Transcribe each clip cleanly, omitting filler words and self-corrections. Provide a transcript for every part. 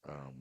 Um,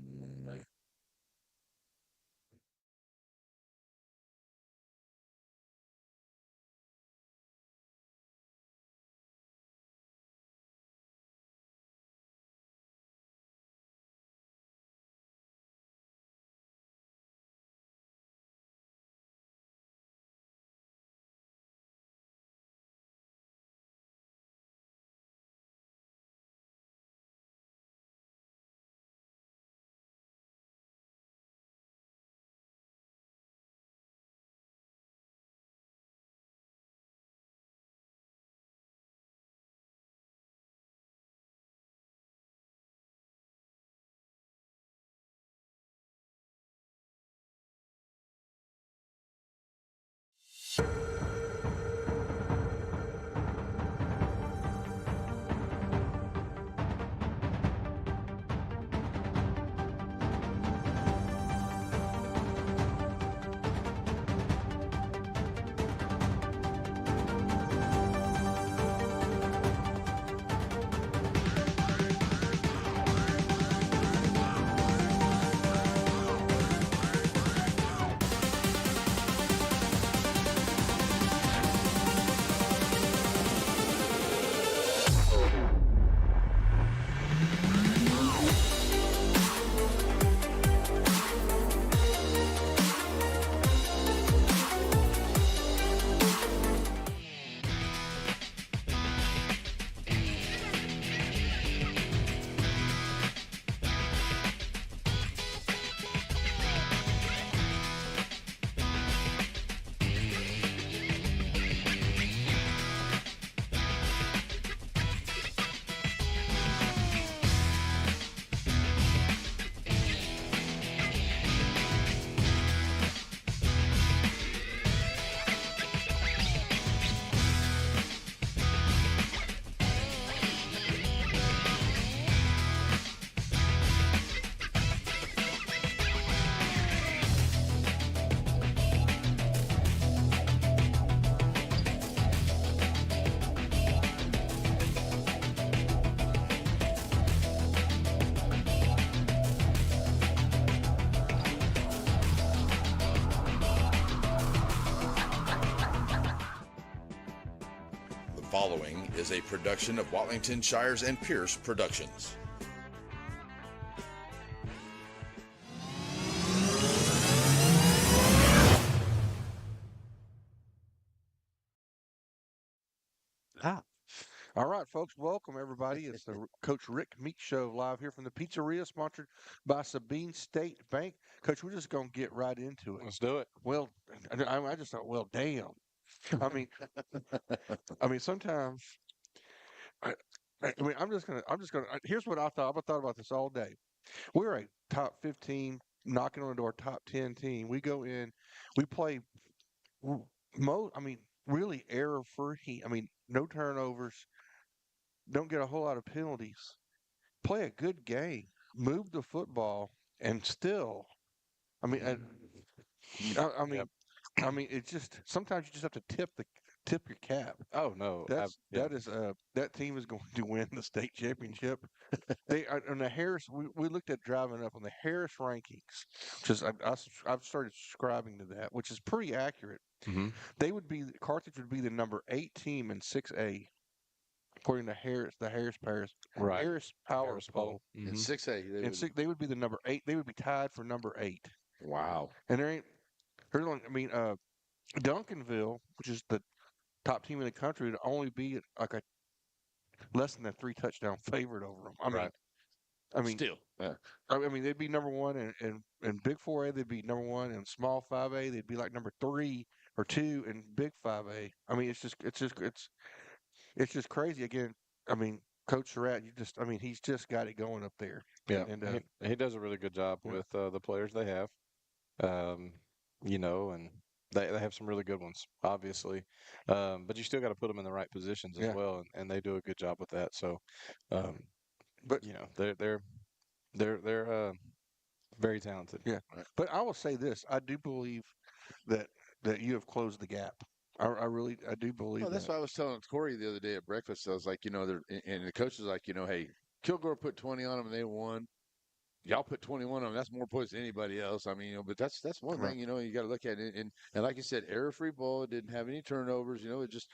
the following is a production of Watlington Shires and Pierce Productions. Ah, all right, folks. Welcome everybody. It's the Coach Rick Meeks show live here from the pizzeria, sponsored by Sabine State Bank. Coach, we're just gonna get right into it. Let's do it. Well, I just thought, well, damn. I mean, sometimes. I, I'm just gonna. Here's what I thought. I've thought about this all day. We're a top 15, knocking on the door, top 10 team. We go in, we play. I mean, really error free. I mean, no turnovers. Don't get a whole lot of penalties. Play a good game, move the football, and still, I mean, I, I Yep. mean, I mean, it's just sometimes you just have to tip your cap. Oh no. Yeah. That team is going to win the state championship. They on the Harris. We looked at driving up on the Harris rankings, which is I've started subscribing to that, which is pretty accurate. Hmm. Carthage would be the number 8 team in 6A according to Right. Harris Power Harris Poll. Poll. In Hmm. 6A, they And would. six, they would be the number 8. They would be tied for number 8. Wow. And there ain't. There's only, I mean, Duncanville, which is the top team in the country, would only be like a less than a 3 touchdown favorite over them. Right. I mean, Still. Yeah. I mean, they'd be number one in Big 4A. They'd be number one in Small 5A. They'd be like number 3 or 2 in Big 5A. I mean, it's just crazy. Again, I mean, Coach Surratt, I mean, he's just got it going up there. Yeah. And He does a really good job yeah, with the players they have. Um, and they have some really good ones, obviously. But you still got to put them in the right positions as yeah. well, and they do a good job with that. So, um, But they're very talented. yeah, Right. but I will say this: I do believe that you have closed the gap. I do Well, believe that's that. what I was telling Corey the other day at breakfast. I was like, they're, and the coach was like, hey, Kilgore put 20 on them and they won. y'all put 21 on them. That's more points than anybody else. I mean, but that's one Right. thing, you got to look at it. And like you said, error-free ball. It didn't have any turnovers. It just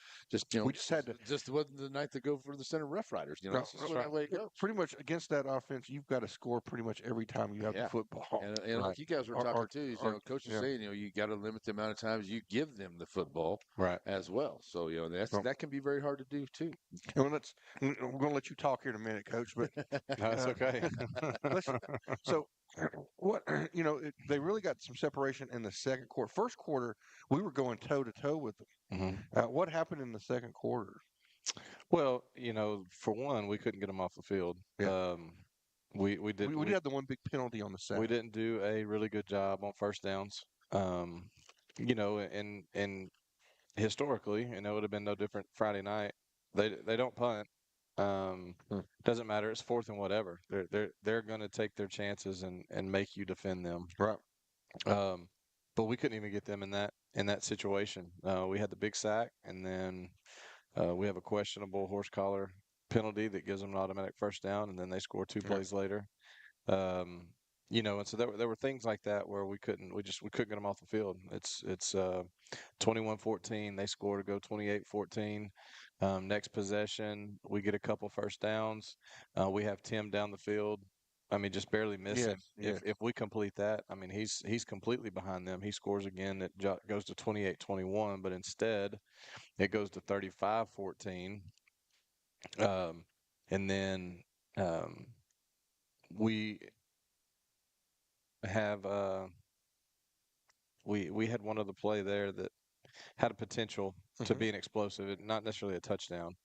We just had to. just wasn't the night to go for the center Rough Riders. No, That's just the way it goes. pretty much against that offense, you've got to score pretty much every time you have the Yeah. football. And Right. like you guys were Or, talking too, is, coach is yeah. saying, you got to limit the amount of times you give them the football Right. as well. So, So, that can be very hard to do too. and we're going to let you talk here in a minute, Coach. But No, it's okay. let's. So, what they really got some separation in the second quarter. First quarter, we were going toe to toe with them. Mhm. What happened in the second quarter? Well, for one, we couldn't get them off the field. Yeah. We did We did have the one big penalty on the we side. didn't do a really good job on first downs. And historically, it would have been no different Friday night. They don't punt. Hmm. Doesn't matter. It's fourth and whatever. They're going to take their chances and make you defend them. Right. But we couldn't even get them in that situation. We had the big sack, and then we have a questionable horse collar penalty that gives them an automatic first down, and then they score two Yeah. plays later. Um, and so there were things like that where we couldn't get them off the field. It's 21-14. They score to go 28-14. Next possession, we get a couple first downs. We have Tim down the field. I mean, just barely missing. Yes. If we complete that, I mean, he's completely behind them. He scores again. It goes to 28-21, but instead it goes to 35-14. And then we have we had one other play there that had a potential to Mhm. be an explosive, not necessarily a touchdown,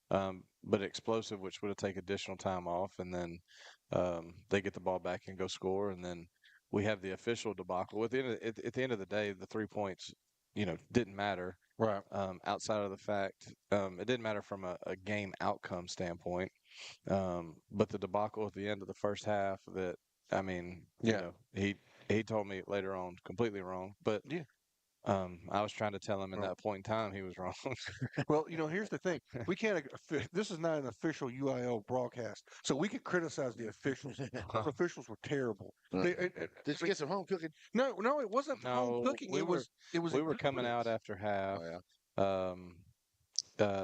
but explosive, which would have taken additional time off, and then they get the ball back and go score, and then we have the official debacle. At the end of the day, the 3 points, didn't matter. Right. Outside of the fact, it didn't matter from a game outcome standpoint. But the debacle at the end of the first half, that I mean, Yeah. he told me later on completely wrong, but Yeah. I was trying to tell him in Well, that point in time he was wrong. well, here's the thing. We can't. This is not an official UIL broadcast, so we could criticize the officials. Those officials were terrible. They, Did you get some home cooking? no, it wasn't home No, cooking. we It were was we were coming out incompetence. after half. Oh yeah. Um,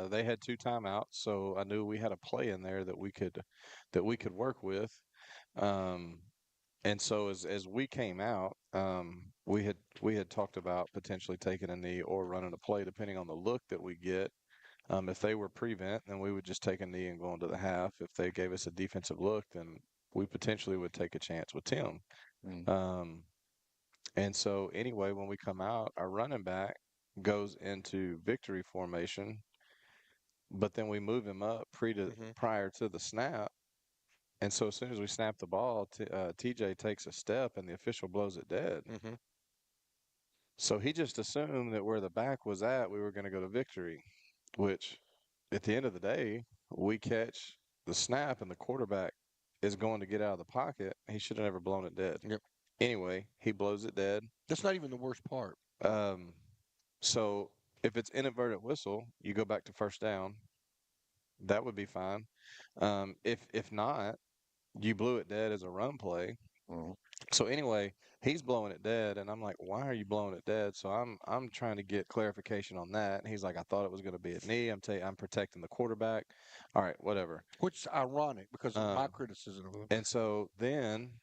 they had two timeouts, so I knew we had a play in there that we could work with. Um, and so as we came out, we had talked about potentially taking a knee or running a play depending on the look that we get. If they were prevent, then we would just take a knee and go into the half. If they gave us a defensive look, then we potentially would take a chance with Tim. Mm. And so anyway, when we come out, our running back goes into victory formation, but then we move him up Mhm. prior to the snap. And so as soon as we snap the ball, TJ takes a step and the official blows it dead. Mhm. So he just assumed that where the back was at, we were going to go to victory, which at the end of the day, we catch the snap and the quarterback is going to get out of the pocket. He should have never blown it dead. Yep. Anyway, he blows it dead. That's not even the worst part. Um, so if it's inadvertent whistle, you go back to first down. That would be fine. If not, you blew it dead as a run play. Mhm. So anyway, he's blowing it dead, and I'm like, "Why are you blowing it dead?" So I'm trying to get clarification on that. And he's like, "I thought it was going to be a knee. I'm protecting the quarterback." All right, whatever. Which is ironic because of my Um, criticism of him. and so then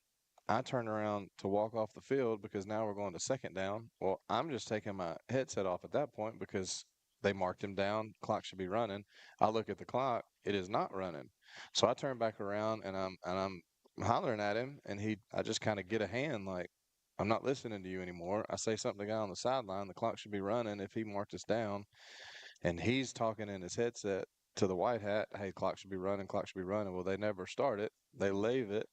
I turn around to walk off the field because now we're going to second down. Well, I'm just taking my headset off at that point because they marked him down. Clock should be running. I look at the clock; it is not running. So I turn back around and I'm hollering at him, and I just kind of get a hand like, I'm not listening to you anymore. I say something to the guy on the sideline. The clock should be running if he marked us down, and he's talking in his headset to the white hat. Hey, clock should be running. Clock should be running. Well, they never start it. They leave it.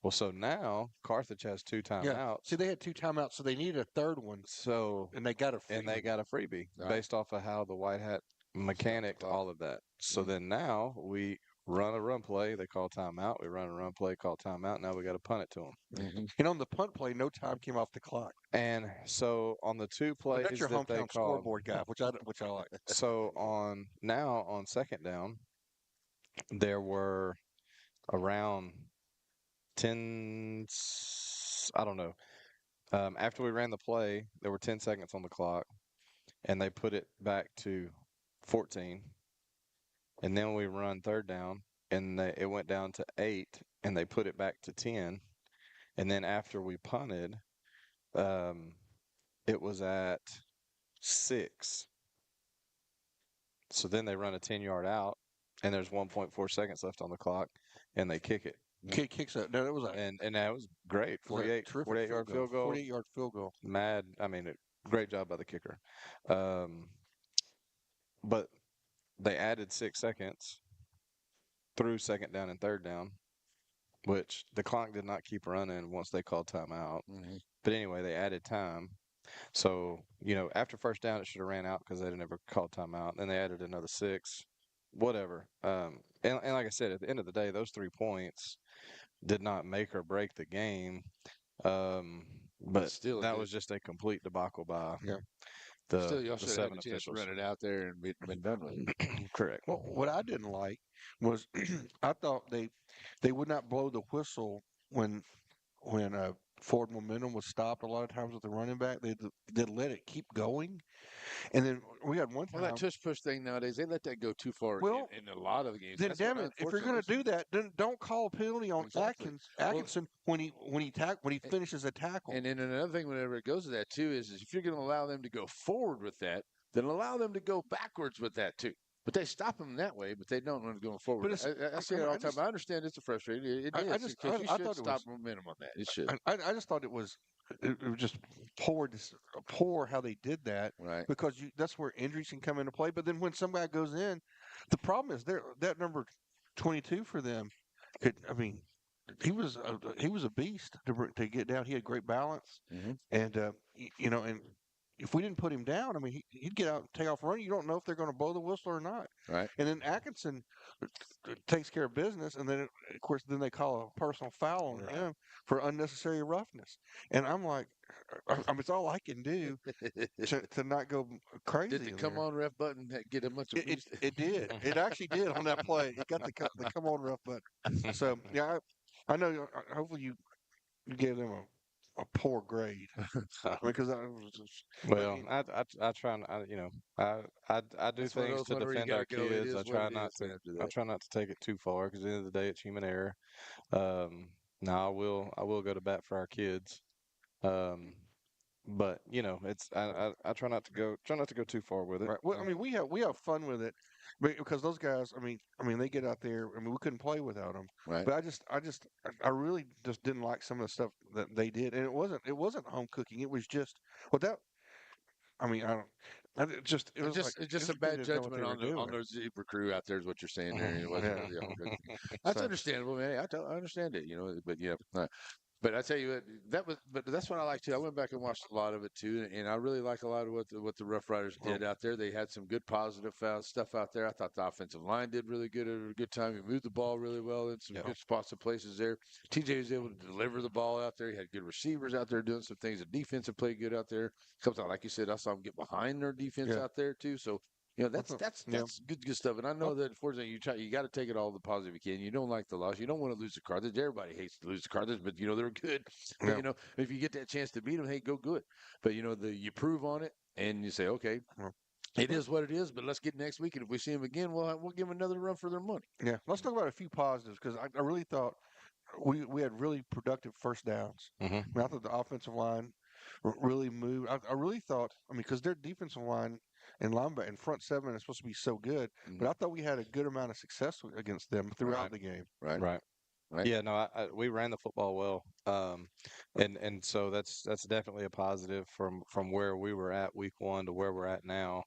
Well, so now Carthage has two Yeah. See, timeouts. they had two timeouts, so they needed a third one, So and they got a free and they one. got a freebie Right. based off of how the white hat mechanicked clock. all of that. So Mhm. then now we run a run play. They call timeout. We run a run play, call timeout. Now we got to punt it to them. Mhm. And on the punt play, no time came off the clock. And so on the two But that's plays your that they hometown called, scoreboard guy, which I like. so on second down, there were around I don't know. After we ran the play, there were 10 seconds on the clock, and they put it back to 14. And then we run third down, and it went down to 8, and they put it back to 10. And then after we punted, um, it was at 6. So then they run a 10-yard out, and there's 1.4 seconds left on the clock, and they kick it. Kid kicks that. No, it was a And that was great. it was a 48, terrific 48-yard field goal. 48-yard field goal. Mad. I mean, great job by the kicker. But they added 6 seconds through second down and third down, which the clock did not keep running once they called timeout. Mhm. But anyway, they added time. So, after first down, it should have ran out because they never called timeout. Then they added another 6, whatever. And like I said, at the end of the day, those 3 points did not make or break the game. But Still a that good- was just a complete debacle by Yeah. Still, y'all the should have 7 had a chance to officials. run it out there and been done with it. Correct. Well, what I didn't like was I thought they would not blow the whistle when forward momentum was stopped. A lot of times with the running back, they let it keep going, and then we had one time. Well, that tush push thing nowadays, they let that go too far Well, in a lot of the games. Then That's damn what, it! If you're going to unfortunately, do that, then don't call a penalty on Exactly. Atkinson when he finishes a tackle. And then another thing, whenever it goes to that too, is if you're going to allow them to go forward with that, then allow them to go backwards with that too. But they stop them that way, but they don't want to go forward. But it's- I see it all the time. I understand it's a frustrating. It I is just- because you I should thought it stop was- momentum on that. It should. I just thought it was just poor how they did that Right. because that's where injuries can come into play. But then when some guy goes in, the problem is that number 22 for them. He was a beast to get down. He had great balance, Mhm. and and if we didn't put him down, he'd get out, and take off running. You don't know if they're going to blow the whistle or not. Right. And then Atkinson takes care of business, and then of course then they call a personal foul on him for unnecessary roughness. And I'm like, it's all I can do to not go crazy. Did the in come there. on ref button get a much of It did. It actually did on that play. It got the come on rough button. So yeah, I know. Hopefully you gave them a poor grade because I was just, Well, I try and I do That's one of things those to ones where you defend our gotta go, it kids. is I what try it not is to after I that. try not to take it too far because at the end of the day, it's human error. Now I will go to bat for our kids. But it's I try not to go too far with it. right. Well, we have fun with it because those guys. They get out there. We couldn't play without them. Right. But I really just didn't like some of the stuff that they did, and it wasn't home cooking. It was just that. I don't. It just it was It's like just they a bad didn't know what judgment they were on doing. their zebra crew out there is what you're saying there. It wasn't Yeah. really home cooking. That's So- understandable, man. I understand it, but yeah. But I tell you what, but that's what I like too. I went back and watched a lot of it too, and I really like a lot of what the Rough Riders did out there. They had some good positive stuff out there. I thought the offensive line did really good at a good time. He moved the ball really well in some good spots and places there. TJ was able to deliver the ball out there. He had good receivers out there doing some things. The defensive played good out there. Comes out like you said, I saw him get behind their defense out there too. So that's good stuff. And I know that unfortunately you got to take it all the positive you can. You don't like the loss. You don't want to lose the Carthage. Everybody hates to lose the Carthage, but they're good. Yeah. But, if you get that chance to beat them, hey, go good. But you prove on it and you say, okay, it is what it is. But let's get next week, and if we see them again, we'll give them another run for their money. Yeah. Let's talk about a few positives because I really thought we had really productive first downs. Mhm. I thought the offensive line really moved. I really thought. Because their defensive line and linebacker and front seven is supposed to be so good, but I thought we had a good amount of success against them throughout the game. Right. Yeah, no, we ran the football well, and so that's definitely a positive from where we were at week 1 to where we're at now.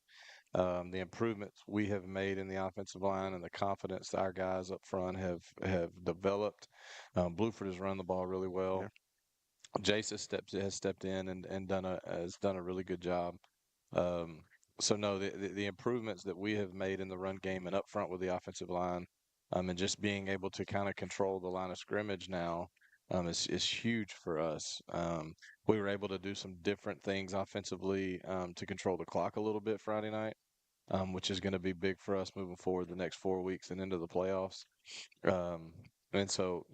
The improvements we have made in the offensive line and the confidence that our guys up front have developed. Bluford has run the ball really well. Yeah. Jace has stepped in and has done a really good job. So no, the improvements that we have made in the run game and up front with the offensive line, and just being able to kind of control the line of scrimmage now, is huge for us. We were able to do some different things offensively to control the clock a little bit Friday night, which is going to be big for us moving forward the next 4 weeks and into the playoffs. And so,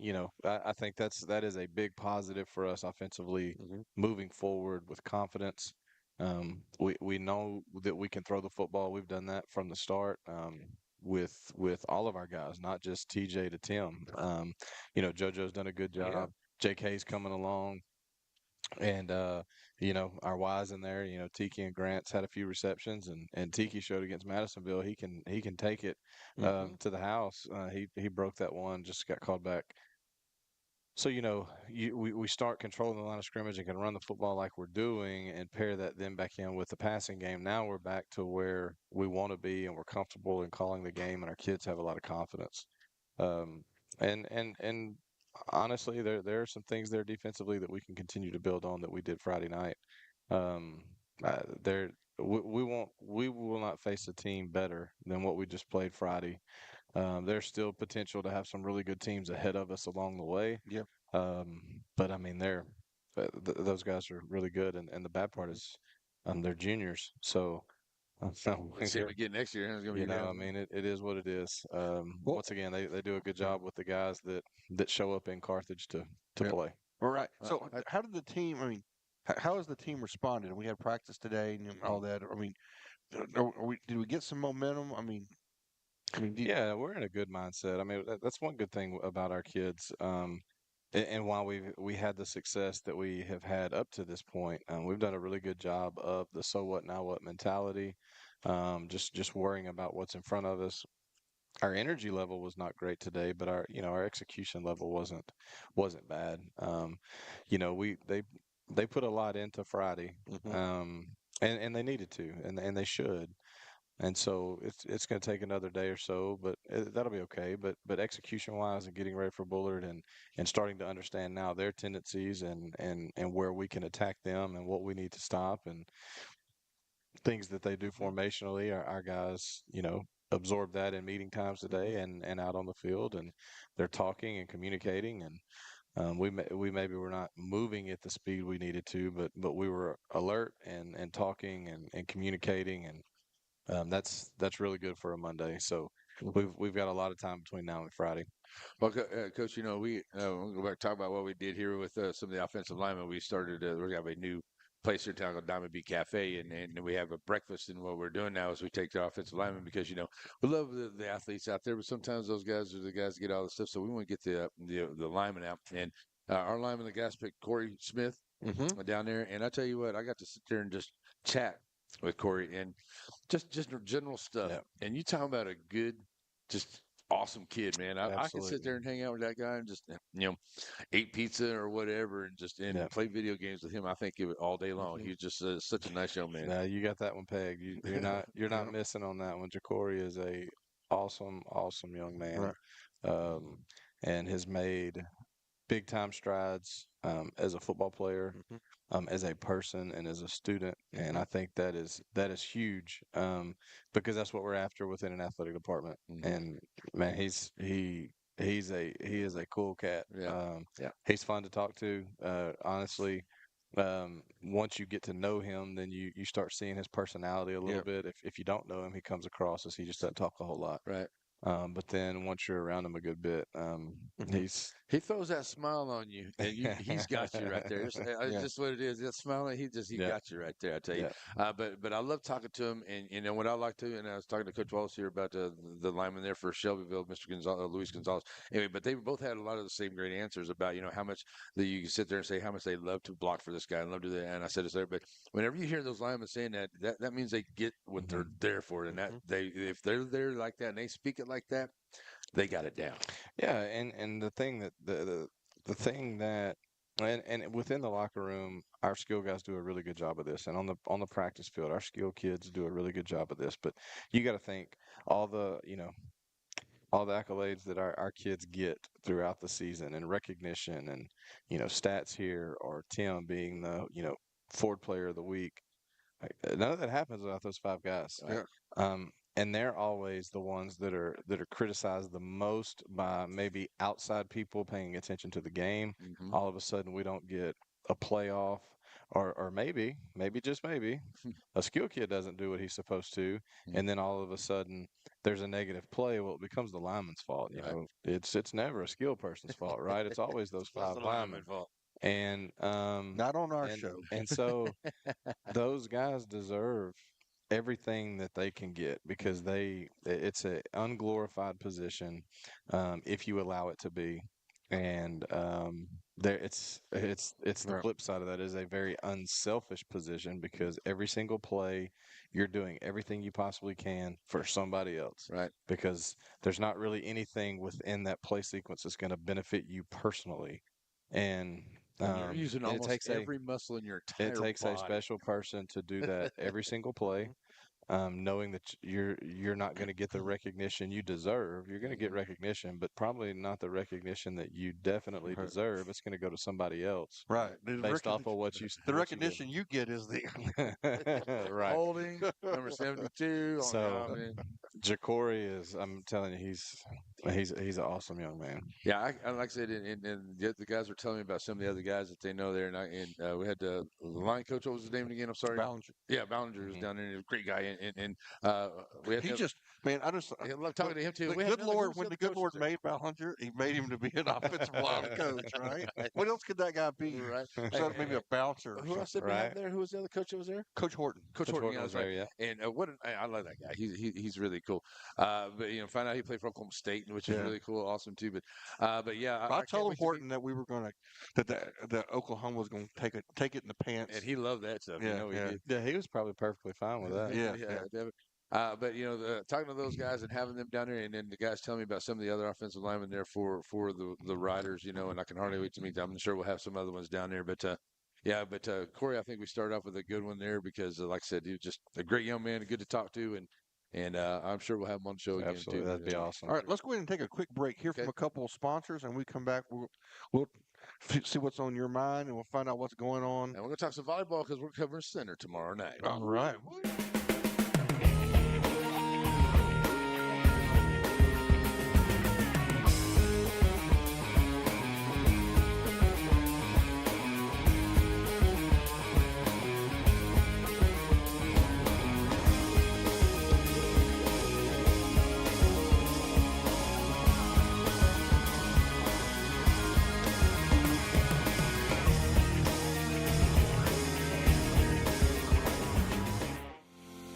I think that is a big positive for us offensively Mhm. moving forward with confidence. We know that we can throw the football. We've done that from the start. With all of our guys, not just TJ to Tim. JoJo's done a good Yeah. job. JK's coming along. And our Y's in there, Tiki and Grant's had a few receptions, and Tiki showed against Madisonville he can take it Mhm. to the house. He broke that one, just got called back. So we start controlling the line of scrimmage and can run the football like we're doing, and pair that then back in with the passing game. Now we're back to where we want to be, and we're comfortable in calling the game, and our kids have a lot of confidence. Um, and honestly, there are some things there defensively that we can continue to build on that we did Friday night. Um, there we will not face a team better than what we just played Friday. There's still potential to have some really good teams ahead of us along the way. Yep. But I mean, those guys are really good, and the bad part is, they're juniors, so. So Let's see what we get next year. It's gonna be I mean, it is what it is. Well, Once again, they do a good job with the guys that show up in Carthage to Yep. play. all right. Uh, So I- how did the team? I mean, how has the team responded? We had practice today and all that. I mean, did we get some momentum? Yeah, we're in a good mindset. I mean, that's one good thing about our kids. And why we had the success that we have had up to this point. We've done a really good job of the so what now what mentality. Just worrying about what's in front of us. Our energy level was not great today, but our execution level wasn't bad. They put a lot into Friday, Mhm. and they needed to, and they should. And so it's going to take another day or so, but that'll be okay. But execution wise and getting ready for Bullard and starting to understand now their tendencies and where we can attack them and what we need to stop and things that they do formationally. Our guys, absorb that in meeting times today and out on the field, and they're talking and communicating, and we maybe were not moving at the speed we needed to, but we were alert and talking and communicating, and that's really good for a Monday. So we've got a lot of time between now and Friday. Well, Coach, we'll go back and talk about what we did here with some of the offensive linemen. We started, we're going to have a new place here in town called Diamond Beat Cafe, and we have a breakfast. And what we're doing now is we take the offensive linemen because, we love the athletes out there, but sometimes those guys are the guys that get all the stuff. So we want to get the linemen out. And our lineman, the guys picked Corey Smith down there. And I tell you what, I got to sit there and just chat with Corey and just general stuff. Yeah, And you talking about a good, just awesome kid, man. I could sit absolutely. there and hang out with that guy and just eat pizza or whatever and just Yeah. play video games with him. I think all day long. He's just such a nice young man. Now you got that one pegged. You're not Yeah. missing on that one. Ja'Cory is a awesome young man, Right. um, and has made big time strides as a football player, Mhm. as a person, and as a student. And Mhm. I think that is huge, because that's what we're after within an athletic department. Mhm. And man, he is a cool cat. Yeah. Yeah. He's fun to talk to. Honestly, once you get to know him, then you start seeing his personality a little Yep. bit. If you don't know him, he comes across as he just doesn't talk a whole lot. Right. But then once you're around him a good bit, he's He throws that smile on you, and he's got you right there. It's Yeah. just what it is. That smile, he Yeah. got you right there. I tell you. Yeah. But I love talking to him, and what I like to. And I was talking to Coach Wallace here about the lineman there for Shelbyville, Mr. Gonzalez, Luis Gonzalez. Anyway, but they both had a lot of the same great answers about how much that you can sit there and say how much they love to block for this guy and love to do that. And I said it's there, but whenever you hear those linemen saying that means they get what they're there for, and that if they're there like that and they speak it like that, they got it down. Yeah, and the thing that the thing that and within the locker room, our skill guys do a really good job of this, and on the practice field, our skill kids do a really good job of this. But you got to think all the accolades that our kids get throughout the season and recognition and stats here or Tim being the Ford Player of the Week. None of that happens without those five guys. Yeah. And they're always the ones that are criticized the most by maybe outside people paying attention to the game. Mhm. All of a sudden, we don't get a playoff, or maybe just maybe, a skill kid doesn't do what he's supposed to, and then all of a sudden there's a negative play. Well, it becomes the lineman's fault. You Right. know, it's never a skill person's fault, right? It's always those That's 5 the linemen. lineman's fault. And Not on our and show. and so those guys deserve everything that they can get because it's a unglorified position, if you allow it to be. And there it's the Right. flip side of that is a very unselfish position because every single play you're doing everything you possibly can for somebody else Right. because there's not really anything within that play sequence that's going to benefit you personally. And And you're using and almost every muscle in your entire it takes body. a special person to do that every single play, knowing that you're not going to get the recognition you deserve. You're going to get recognition, but probably not the recognition that you definitely Right. deserve. It's going to go to somebody else Right. The based off recognition- of what you the what you did. recognition you get is the Right. Holding number 72. So- Oh, man. Jacory is. I'm telling you, he's an awesome young man. Yeah, I like I said, and the guys were telling me about some of the other guys that they know there, and we had the line coach. What was his name again? I'm sorry. Ballinger. Yeah, Ballinger was Mhm. down there. He was a great guy, and we had He to- just, man, I just, I love talking to him too. the We had good another- Lord, who's when other the good coach Lord was there? made Ballinger, he made him to be an offensive line coach, right? What else could that guy be? Right. Besides maybe a bouncer or Who else something. did we have Right. there? Who was the other coach that was there? Coach Horton. Coach Coach Horton. Yeah, was that's right. there, yeah. And I love that guy. He's really cool. But find out he played for Oklahoma State, which is Yeah. really cool, awesome too. But yeah, I can't told wait to meet- Horton that we were going to, that Oklahoma was going to take it in the pants. and he loved that stuff. Yeah, He yeah. did. Yeah, he was probably perfectly fine with that. Yeah, Devin. But talking to those guys and having them down there, and then the guys telling me about some of the other offensive linemen there for the Riders, and I can hardly wait to meet them. I'm sure we'll have some other ones down there, but. Corey, I think we started off with a good one there because, like I said, he was just a great young man, good to talk to, and I'm sure we'll have him on the show again Absolutely, too. that'd be awesome. All right, let's go ahead and take a quick break here Okay. from a couple of sponsors, and we come back. We'll see what's on your mind, and we'll find out what's going on. And we're going to talk some volleyball because we're covering center tomorrow night. All right.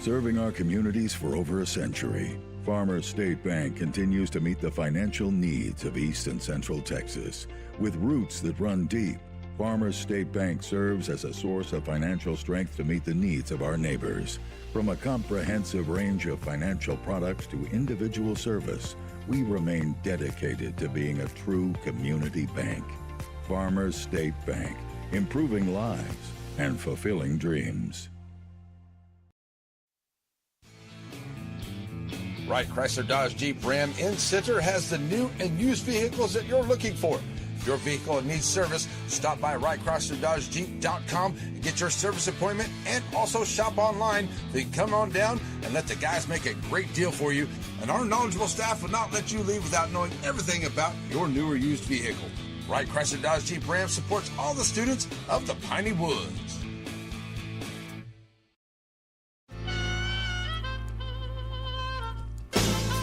Serving our communities for over a century, Farmers State Bank continues to meet the financial needs of East and Central Texas. With roots that run deep, Farmers State Bank serves as a source of financial strength to meet the needs of our neighbors. From a comprehensive range of financial products to individual service, we remain dedicated to being a true community bank. Farmers State Bank, improving lives and fulfilling dreams. Wright Chrysler Dodge Jeep Ram in Center has the new and used vehicles that you're looking for. If your vehicle needs service, stop by WrightChryslerDodgeJeep.com and get your service appointment, and also shop online. Then come on down and let the guys make a great deal for you. And our knowledgeable staff will not let you leave without knowing everything about your new or used vehicle. Wright Chrysler Dodge Jeep Ram supports all the students of the Piney Woods.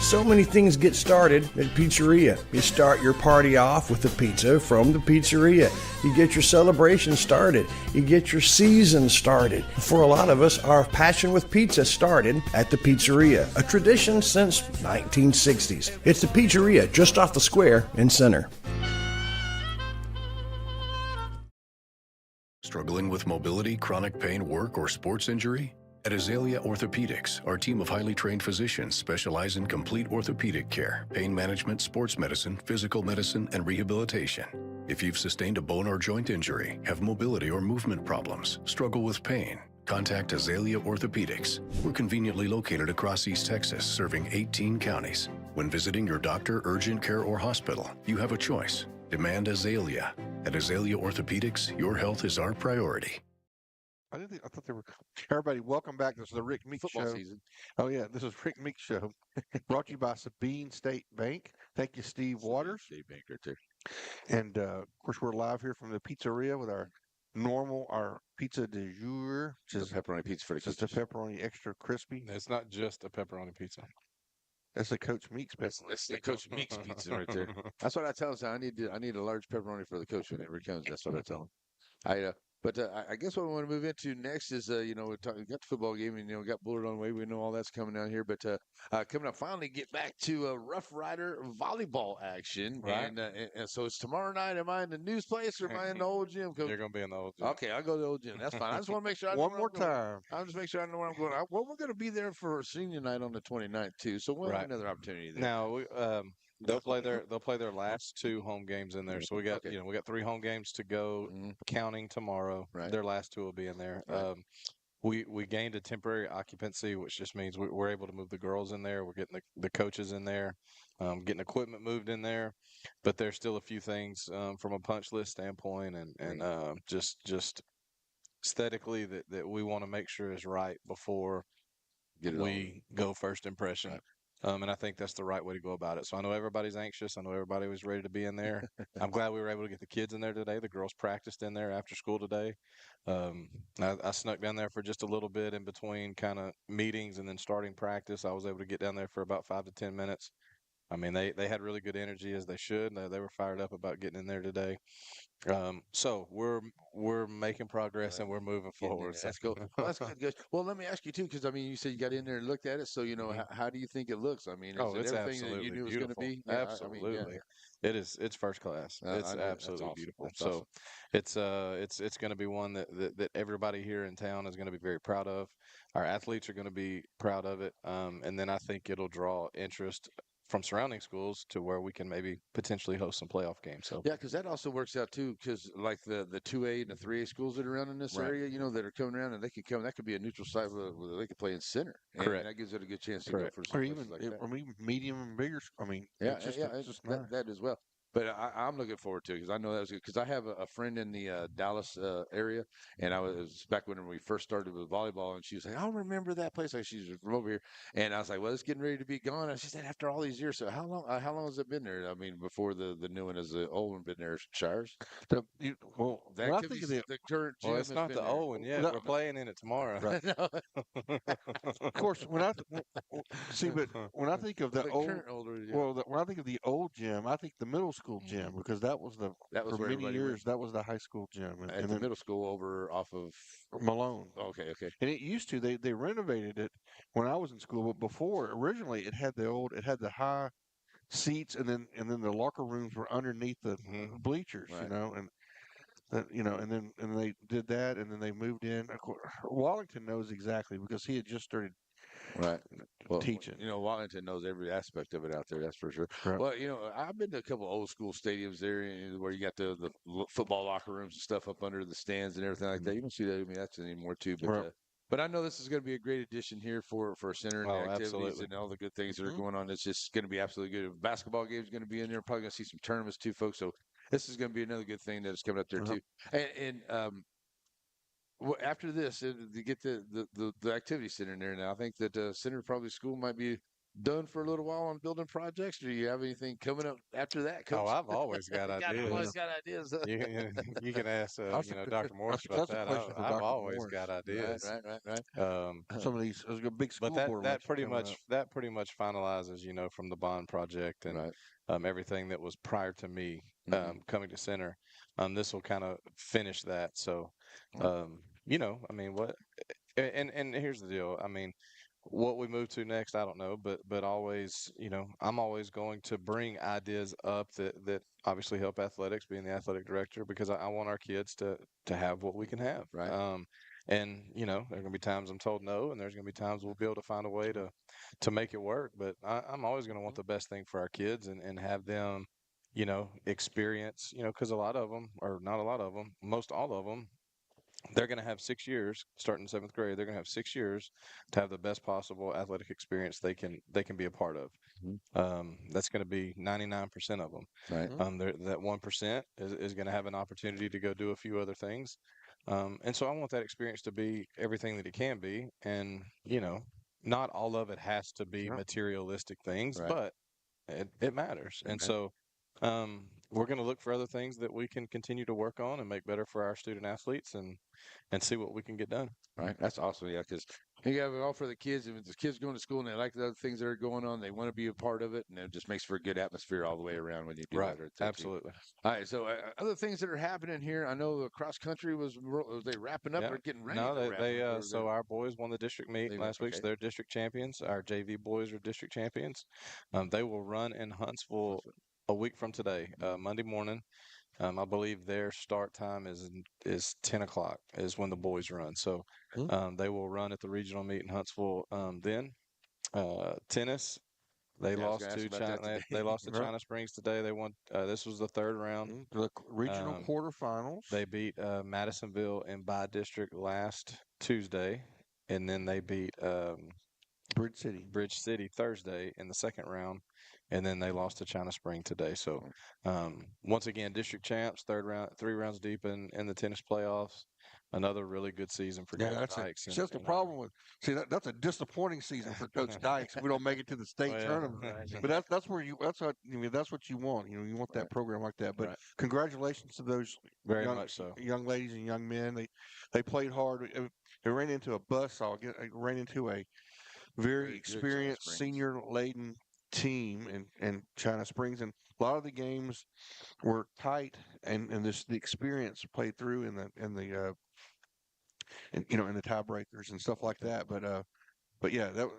So many things get started at Pizzeria. You start your party off with a pizza from the pizzeria. You get your celebration started. You get your season started. For a lot of us, our passion with pizza started at the pizzeria, a tradition since 1960s. It's the Pizzeria just off the square in Center. Struggling with mobility, chronic pain, work, or sports injury? At Azalea Orthopedics, our team of highly trained physicians specialize in complete orthopedic care, pain management, sports medicine, physical medicine, and rehabilitation. If you've sustained a bone or joint injury, have mobility or movement problems, struggle with pain, contact Azalea Orthopedics. We're conveniently located across East Texas, serving 18 counties. When visiting your doctor, urgent care, or hospital, you have a choice. Demand Azalea. At Azalea Orthopedics, your health is our priority. I thought they were. Everybody, welcome back. This is the Rick Meeks Football Show. season. Oh yeah, this is Rick Meeks Show, brought to you by Sabine State Bank. Thank you, Steve Waters. State Bank right there. And of course, we're live here from the pizzeria with our normal, our pizza du jour, which The is pepperoni pizza for the just a Keekers. pepperoni extra crispy. It's not just a pepperoni pizza. That's the Coach Meeks That's pepperoni. the Coach Meeks pizza right there. That's what I tell him. I need a large pepperoni for the coach whenever he comes. That's what I tell him. I guess what we want to move into next is we got the football game and we got Bullard on the way. We know all that's coming down here, but coming up finally get back to Rough Rider volleyball action, Right. and so it's tomorrow night. Am I in the news place or am I in the old gym, Coach? You're gonna be in the old gym. Okay, I'll go to the old gym. That's fine. I just want to make sure I know One where more I'm going. time. I'll just make sure I know where I'm going. Well, we're going to be there for senior night on the 29th too, so we'll have Right. another opportunity there. Now they'll play their last 2 home games in there. So we got Okay. we got 3 home games to go, Mhm. counting tomorrow. Right. Their last 2 will be in there. Right. We gained a temporary occupancy, which just means we're able to move the girls in there. We're getting the coaches in there, getting equipment moved in there. But there's still a few things from a punch list standpoint and just aesthetically that we want to make sure is right before Get it all. we go first impression. Right. And I think that's the right way to go about it. So I know everybody's anxious. I know everybody was ready to be in there. I'm glad we were able to get the kids in there today. The girls practiced in there after school today. I snuck down there for just a little bit in between kind of meetings and then starting practice. I was able to get down there for about 5 to 10 minutes. I mean, they had really good energy as they should. They were fired up about getting in there today. So we're making progress and we're moving Getting in forward. there. That's cool. Well, that's good, guys. Well, let me ask you too, because I mean, you said you got in there and looked at it. So how do you think it looks? I mean, is Oh, it it's everything that absolutely you knew it was going to beautiful. be? Yeah, Absolutely. I mean, It is. It's first class. It's I know. That's absolutely awesome. beautiful. That's So awesome. it's going to be one that everybody here in town is going to be very proud of. Our athletes are going to be proud of it. And then I think it'll draw interest from surrounding schools to where we can maybe potentially host some playoff games. So Yeah, because that also works out too. Because like the 2A and the 3A schools that are around in this Right. area, that are coming around and they can come. That could be a neutral site where they could play in center, and Correct. that gives it a good chance to Correct. go for some Or places even, like that. or even medium and bigger. I mean, Yeah, it's just, yeah, it's just nice. that as well. But I'm looking forward to it because I know that was good. Because I have a friend in the Dallas area, and I was back when we first started with volleyball, and she was like, "I remember that place." Like she's from over here, and I was like, "Well, it's getting ready to be gone." And she said, "After all these years, so how long has it been there? I mean, before the new one, has the old one been there, Shires? Well, That when I could think be of the, the current gym Well, it's has not been the there. old one yet. that- We're playing in it tomorrow. No, of course, when I see, but when I think of the old, current older, yeah. well, when I think of the old gym, I think the middle school gym because that was That was for where many everybody years went. that was the high school gym, At and the then middle school over off of. Malone. Okay. And it used to they renovated it when I was in school, but before originally it had the high seats and then the locker rooms were underneath the bleachers, Right. and that and they did that and then they moved in. Of course, Wallington knows exactly because he had just started Right. Well, teaching. Washington knows every aspect of it out there. That's for sure. Right. Well, I've been to a couple old school stadiums there where you got the football locker rooms and stuff up under the stands and everything like that. You don't see that. I mean, that's anymore too. But Right. but I know this is going to be a great addition here for our center and the Oh, activities absolutely. and all the good things that are going on. It's just going to be absolutely good. Basketball game's going to be in there. Probably going to see some tournaments too, folks. So this is going to be another good thing that is coming up there too. Well, after this, to get the activity center in there now, I think that center probably school might be done for a little while on building projects. Do you have anything coming up after that, Coach? Oh, I've always got I've always ideas. got ideas. You can ask Dr. Morris about That's a that. question for I've Dr. always Morris. got ideas. Right. Some of these there's a big school But board that election coming up. that pretty much finalizes, from the bond project and Right. everything that was prior to me coming to center. This will kind of finish that. So, I mean, and here's the deal. I mean, what we move to next, I don't know, but always, I'm always going to bring ideas up that obviously help athletics, being the athletic director, because I want our kids to have what we can have. Right. And there are going to be times I'm told no, and there's going to be times we'll be able to find a way to make it work. But I'm always going to want the best thing for our kids and have them, experience, because a lot of them, or not a lot of them, most all of them, they're going to have 6 years starting 7th grade. They're going to have 6 years to have the best possible athletic experience they can be a part of. That's going to be 99% of them. Right. That 1% is going to have an opportunity to go do a few other things. And so I want that experience to be everything that it can be. And, not all of it has to be materialistic things, Right. but it matters. And so we're going to look for other things that we can continue to work on and make better for our student athletes and see what we can get done. Right. That's awesome. Yeah, because you have it all for the kids. If the kids going to school and they like the other things that are going on, they want to be a part of it, and it just makes for a good atmosphere all the way around when you do Right. that. Right there, too. Absolutely. All right. So other things that are happening here. I know the cross country was they wrapping up Yeah. or getting ready. No, to wrap up, or so our boys won the district meet They- last week. So okay. they're district champions. Our JV boys are district champions. They will run in Huntsville a week from today, Monday morning. I believe their start time is 10 o'clock is when the boys run. So they will run at the regional meet in Huntsville. Then tennis, they Yeah, I was lost gonna to ask about that China. today. They lost to Right. China Springs today. They won. This was the third round. The regional Um, quarterfinals. They beat Madisonville in by district last Tuesday, and then they beat Bridge City. Thursday in the second round, and then they lost to China Spring today. So once again, district champs, third round, 3 rounds deep in the tennis playoffs. Another really good season for Coach Dykes. See, that's the problem with that's a disappointing season for Coach Dykes. We don't make it to the state tournament, but that's where that's what that's what you want. You want that program like that. But congratulations to those very much so young ladies and young men. They played hard. They ran into a buzzsaw. Ran into a very experienced senior laden team in China Springs, and a lot of the games were tight, and the experience played through in the in the tiebreakers and stuff like that. But yeah, that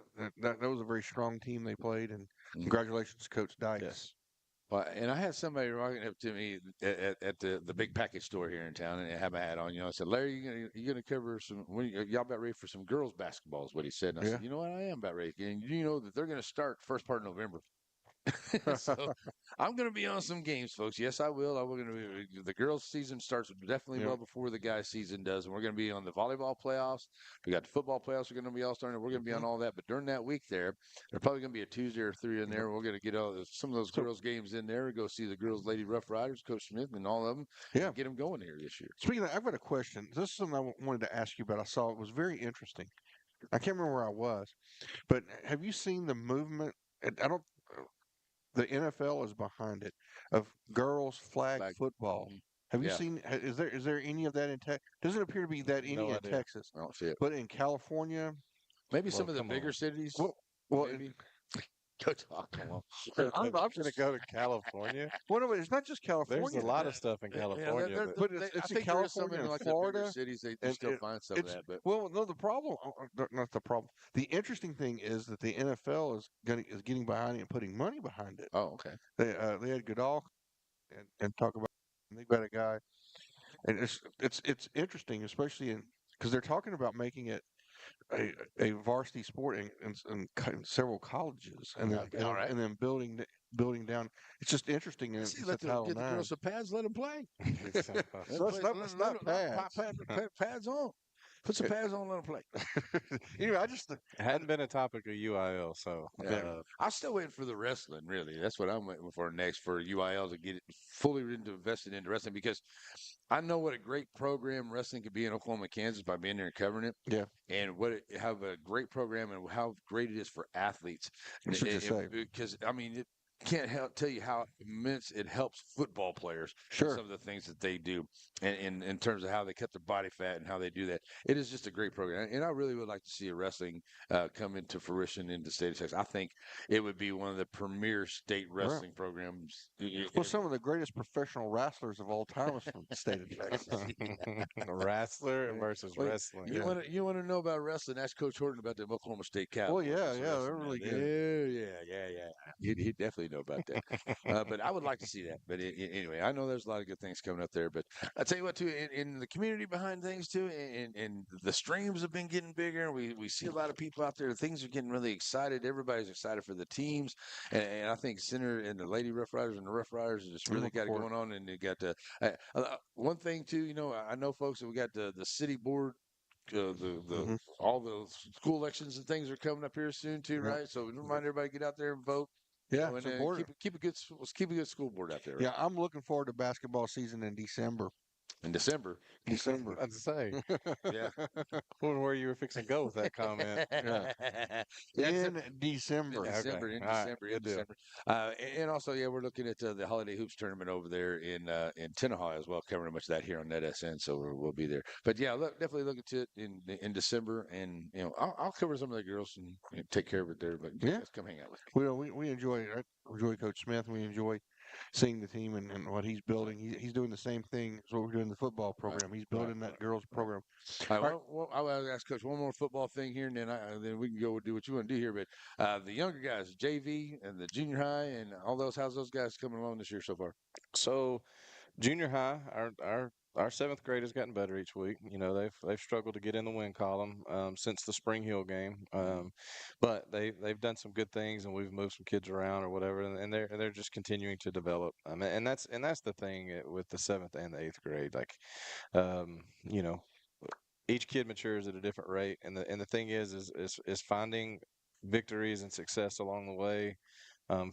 was a very strong team they played, and congratulations, Coach Dykes. Yes. Well, and I had somebody walking up to me at the big package store here in town, and they have a hat on. I said, "Larry, you gonna cover some? Y'all about ready for some girls basketball?" Is what he said. And I said, "You know what? I am about ready. And you know that they're gonna start first part of November." So I'm going to be on some games, folks. Yes, I will. I'm going to be. The girls' season starts definitely well before the guys' season does, and we're going to be on the volleyball playoffs. We got the football playoffs. We're going to be all starting. We're going to be on all that. But during that week, there's probably going to be a Tuesday or 3 in there. We're going to get some of those girls' games in there. Go see the girls' Lady Rough Riders, Coach Smith, and all of them. Yeah, get them going here this year. Speaking of, I've got a question. This is something I wanted to ask you about. I saw it was very interesting. I can't remember where I was, but have you seen the movement? I don't. The NFL is behind it of girls flag football. Have you seen? Is there any of that in Texas? Doesn't appear to be that any in Texas. I don't see it. But in California, maybe some of the bigger cities. Well, maybe. Go talk. I'm going to go to California. Well, no, it's not just California. There's a lot of stuff in California, but it's in California and like Florida. The cities, they still find some of that. But well, no, the problem, not the problem. The interesting thing is that the NFL is getting behind it and putting money behind it. Oh, okay. They had Goodall and talk about. And they've got a guy, and it's interesting, especially because they're talking about making it a varsity sport in several colleges, and then building down. It's just interesting. And let the girls some pads, let them play. Let's not pads. Pads on. Put some pads on, let them play. Anyway, it hadn't been a topic of UIL, so I'm still waiting for the wrestling. Really, that's what I'm waiting for next, for UIL to get it fully invested into wrestling, because I know what a great program wrestling could be in Oklahoma, Kansas by being there and covering it. Yeah, and have a great program and how great it is for athletes. Because I mean, it can't tell you how immense it helps football players. Sure. Some of the things that they do, and in terms of how they cut their body fat and how they do that, it is just a great program. And I really would like to see a wrestling come into fruition in the state of Texas. I think it would be one of the premier state wrestling programs. Well, some of the greatest professional wrestlers of all time is from the state of Texas. Wrestler versus wrestling. You want to know about wrestling? Ask Coach Horton about the Oklahoma State Cowboys. Well, yeah, they're really good. Yeah. He'd definitely know about that. But I would like to see that. But anyway, I know there's a lot of good things coming up there. But I tell you what, too, in the community behind things, too, and the streams have been getting bigger. We see a lot of people out there. Things are getting really excited. Everybody's excited for the teams. And I think Center and the Lady Rough Riders and the Rough Riders just really got it going on. And they got one thing, too, I know, folks, that we got the city board. All the school elections and things are coming up here soon, too, right? So remind everybody to get out there and vote. Yeah, keep a good school board out there. Right? Yeah, I'm looking forward to basketball season in December. in December. December. I'd say. Yeah. Wondering where you were fixing to go with that comment. Yeah. Yeah, In in December. Yeah, okay. In All right. December, Good deal. and also, yeah, we're looking at the Holiday Hoops tournament over there in Tenaha as well, covering much of that here on NetSN, so we'll be there. But yeah, definitely look into it in December, and I'll cover some of the girls and take care of it there. But you Yeah. guys come hang out with me. We enjoy I enjoy Coach Smith. We enjoy seeing the team and what he's building. He's doing the same thing as what we're doing in the football program. He's building that girls program. All right, All right. well, I'll ask Coach one more football thing here, and then we can go do what you want to do here. But the younger guys, JV and the junior high, and all those, how's those guys coming along this year so far? So junior high, our seventh grade has gotten better each week. You know, they've struggled to get in the win column since the Spring Hill game, but they've done some good things, and we've moved some kids around or whatever, and they're just continuing to develop. And that's the thing with the seventh and the eighth grade. Like, you know, each kid matures at a different rate, and the thing is finding victories and success along the way.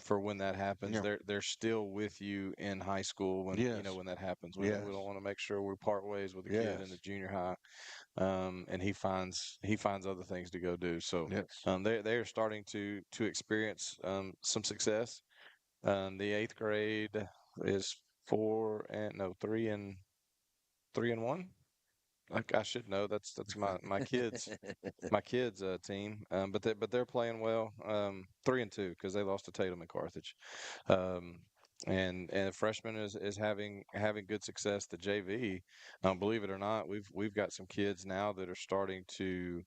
For when that happens, Yeah. they're still with you in high school when Yes. when that happens. We Yes. don't want to make sure we part ways with a kid in the Yes. junior high, and he finds other things to go do. So Yes. they are starting to experience some success. The eighth grade is 3-1. Like I should know. That's my kids team. But they're playing well. 3-2 because they lost to Tatum and Carthage. Um, and freshman is having good success. The JV, believe it or not, we've got some kids now that are starting to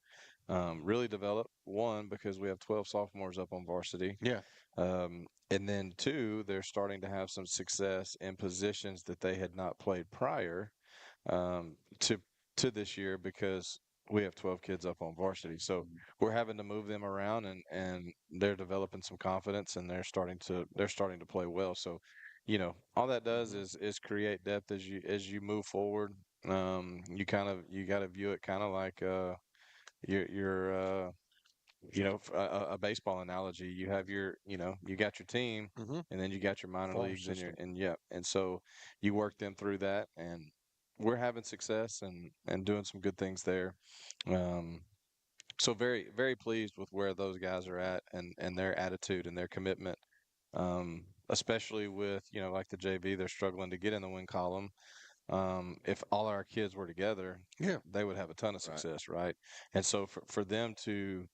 really develop. One, because we have 12 sophomores up on varsity. Yeah. And then two, they're starting to have some success in positions that they had not played prior um, to to this year because we have 12 kids up on varsity. So we're having to move them around, and they're developing some confidence, and they're starting to play well. So, all that does is create depth as you move forward. You got to view it kind of like your a baseball analogy. You have you got your team, Mm-hmm. and then you got your minor Farm leagues, system. and so you work them through that, and we're having success and doing some good things there. Um, so very very pleased with where those guys are at and their attitude and their commitment. Especially with like the JV, they're struggling to get in the win column. If all our kids were together, Yeah. they would have a ton of success, right? And so for them to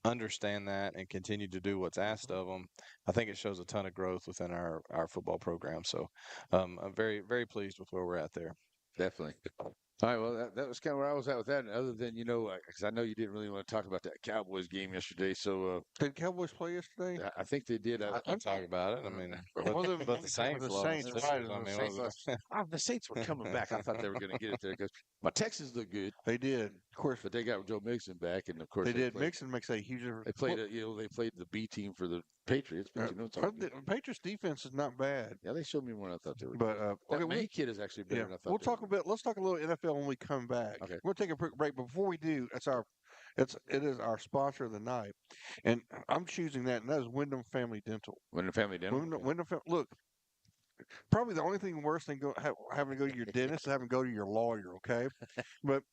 understand that and continue to do what's asked of them, I think it shows a ton of growth within our football program. So I'm very, very pleased with where we're at there. Definitely. All right, well, that was kind of where I was at with that. And other than, because I know you didn't really want to talk about that Cowboys game yesterday. So Did Cowboys play yesterday? I think they did. I can talk about it. I mean, Wasn't but the Saints the lost. Saints, right? I mean, Saints The Saints were coming back. I thought they were going to get it there because my Texans look good, They did, of course. but they got Joe Mixon back, and of course They did. played, Mixon makes a huge difference. they played. They played the B team for the Patriots, but it's all the good. Patriots defense is not bad, Yeah, they showed me more than I thought they were. but That okay, May kid is actually better yeah, than I thought. we'll they talk were. a bit. Let's talk a little NFL when we come back. Okay. We'll take a quick break. But before we do, it is our sponsor of the night, and I'm choosing that, and that is Wyndham Family Dental. When the family dinner. Look, probably the only thing worse than having to go to your dentist is having to go to your lawyer. Okay, but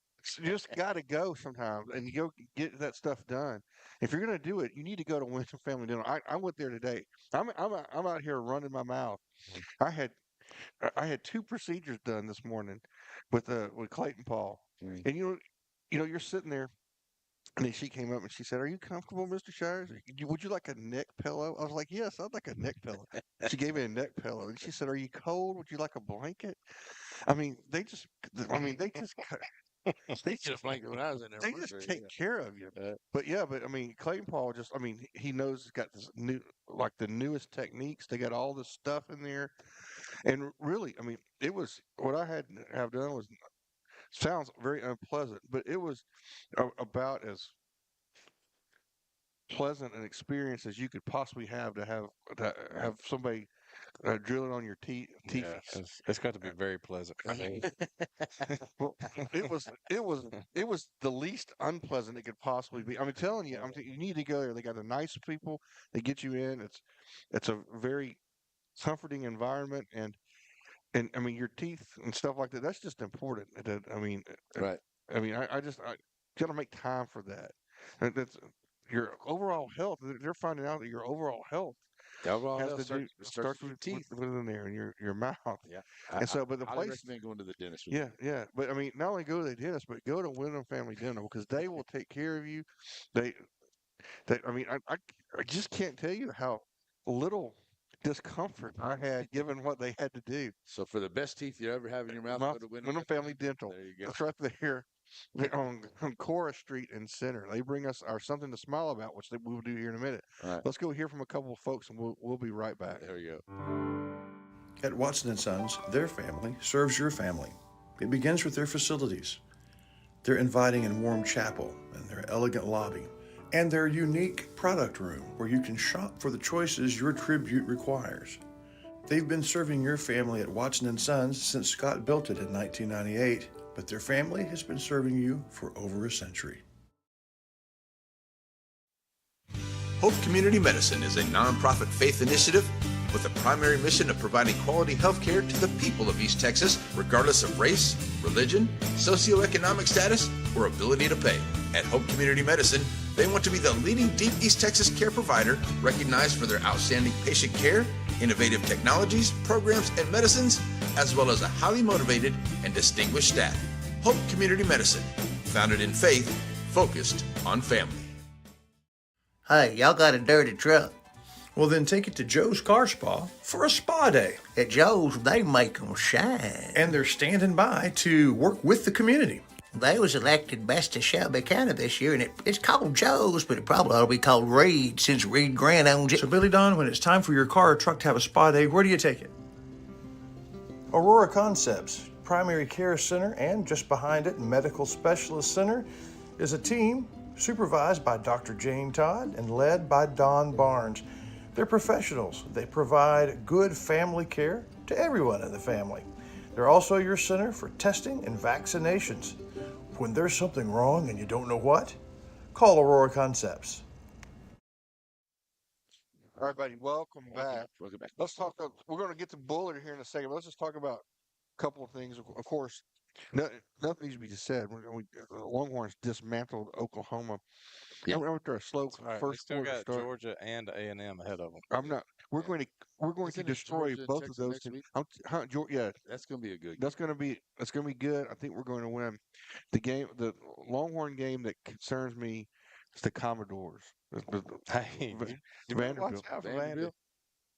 you just got to go sometimes, and you go get that stuff done. If you're going to do it, you need to go to Wyndham Family Dental. I went there today. I'm out here running my mouth. I had 2 procedures done this morning with Clayton Paul, and you're sitting there. And then she came up and she said, "Are you comfortable, Mr. Shires? Would you like a neck pillow?" I was like, "Yes, I'd like a neck pillow." She gave me a neck pillow, and she said, "Are you cold? Would you like a blanket?" I mean, they just like when I was in there. they just take care of you. But I mean, Clayton Paul he knows he's got this the newest techniques. They got all this stuff in there, and really, I mean, it was what I had to have done was sounds very unpleasant, but it was about as pleasant an experience as you could possibly have to have somebody drilling on your teeth. Yeah, it's got to be very pleasant. I mean, well, it was the least unpleasant it could possibly be. I'm telling you, you need to go there. They got the nice people. They get you in. It's a very comforting environment, and and I mean your teeth and stuff like that. That's just important. Right. I got to make time for that. And that's your overall health. They're finding out that your overall health The overall has health to do starts with your teeth. within there in your mouth. Yeah. And so, but the highly place, recommend going to the dentist. With yeah, you. yeah. But I mean, not only go to the dentist, but go to Wyndham Family Dental because they will take care of you. They, I mean, I just can't tell you how little discomfort I had given what they had to do. So for the best teeth you ever have in your mouth, go to Wyndham. Wyndham Family Dental. There you go. That's right there. They're on Cora Street in Center. They bring us our something to smile about, which we will do here in a minute. All right. Let's go hear from a couple of folks, and we'll be right back. There you go. At Watson & Sons, their family serves your family. It begins with their facilities, their inviting and warm chapel, and their elegant lobby, and their unique product room where you can shop for the choices your tribute requires. They've been serving your family at Watson & Sons since Scott built it in 1998, but their family has been serving you for over a century. Hope Community Medicine is a nonprofit faith initiative with a primary mission of providing quality health care to the people of East Texas, regardless of race, religion, socioeconomic status, or ability to pay. At Hope Community Medicine, they want to be the leading deep East Texas care provider recognized for their outstanding patient care, innovative technologies, programs, and medicines, as well as a highly motivated and distinguished staff. Hope Community Medicine, founded in faith, focused on family. Hey, y'all got a dirty truck. Well, then take it to Joe's Car Spa for a spa day. At Joe's, they make 'em shine. And they're standing by to work with the community. They was elected best of Shelby County this year, and it's called Joe's, but it probably ought to be called Reed since Reed Grant owns it. So, Billy Don, when it's time for your car or truck to have a spa day, where do you take it? Aurora Concepts, Primary Care Center, and just behind it, Medical Specialist Center, is a team supervised by Dr. Jane Todd and led by Don Barnes. They're professionals. They provide good family care to everyone in the family. They're also your center for testing and vaccinations. When there's something wrong and you don't know what, call Aurora Concepts. All right, buddy, welcome back. Welcome back. Let's talk. We're going to get to Bullard here in a second. But let's just talk about a couple of things. Of course, nothing needs to be just said. Longhorns dismantled Oklahoma. Yeah. After a slow Right, first still quarter got start. Georgia and A&M ahead of them. I'm not. We're going to Isn't it destroy Georgia and both Texas of those next teams. week? Yeah, That's going to be a good. that's going to be good. I think we're going to win. The Longhorn game that concerns me is the Commodores. Hey, Va- you better watch Vanderbilt. out for Vanderbilt. Vandy.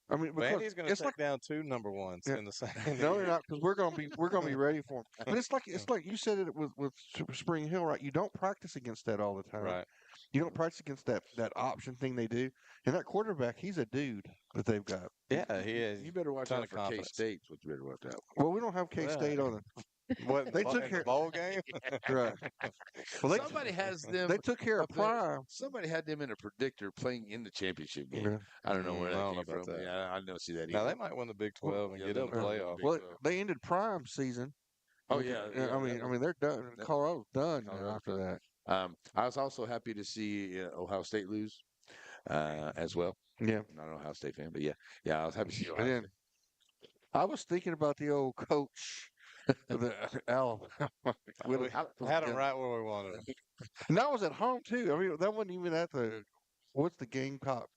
I mean, because Vandy's going to it's take like down 2 number ones Yeah. in the same. no, they're not, because we're going to be ready for them. But it's like you said it with Spring Hill, right? You don't practice against that all the time. Right. You don't practice against that option thing they do. And that quarterback, he's a dude that they've got. Yeah, he is. You better watch ton out of for K confidence. State. What you better watch out. Well, we don't have K State on What They they took took care- the bowl game? it. Right. Well, Somebody has them. they took care of up there. Prime. Somebody had them in a predictor playing in the championship game. Yeah. I don't know where I that don't came know about from. that. Yeah, I don't see that Now either. they might win the Big 12 and yeah, get in the they'll win the playoff. Big Well, 12. they ended Prime season. Oh yeah, I mean they're done. that- Colorado's done now Colorado's after done. that. I was also happy to see Ohio State lose as well. Yeah. I'm not an Ohio State fan, but yeah, I was happy to see And Ohio then State. I was thinking about the old coach of the Alabama. We Willie- had them right where we wanted them. And that was at home too. I mean, that wasn't even at the what's the Gamecock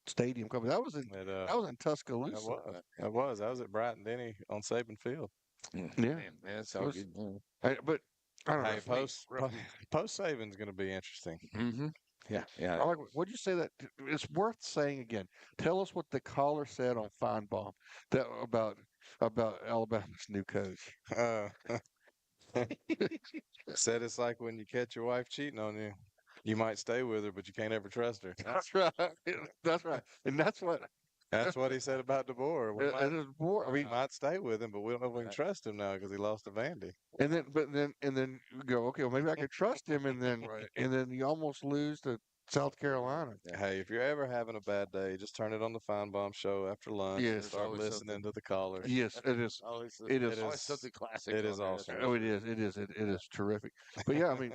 Stadium company. That was in It that Tuscaloosa. was. It was. I was at Bryant Denny on Saban Field. Yeah. Man, that's all was- good. But I don't know. Hey, post Saban's going to be interesting. Mm-hmm. Yeah, yeah. I like. What'd you say that? It's worth saying again. Tell us what the caller said on Feinbaum that about Alabama's new coach. Uh, said it's like when you catch your wife cheating on you. You might stay with her, but you can't ever trust her. That's right. That's right. And that's what That's what he said about DeBoer. We it is more. I we mean, might stay with him, but we don't know if we can trust him now because he lost to Vandy. and then you go, okay, well maybe I could trust him, and then you almost lose to South Carolina. Hey, if you're ever having a bad day, just turn it on the Feinbaum show after lunch and Yes. start Always listening something. to the callers. Yes, it is. Always, It is- always something classic. it is on there. awesome. Oh, it is. It is. It is terrific. But yeah, I mean,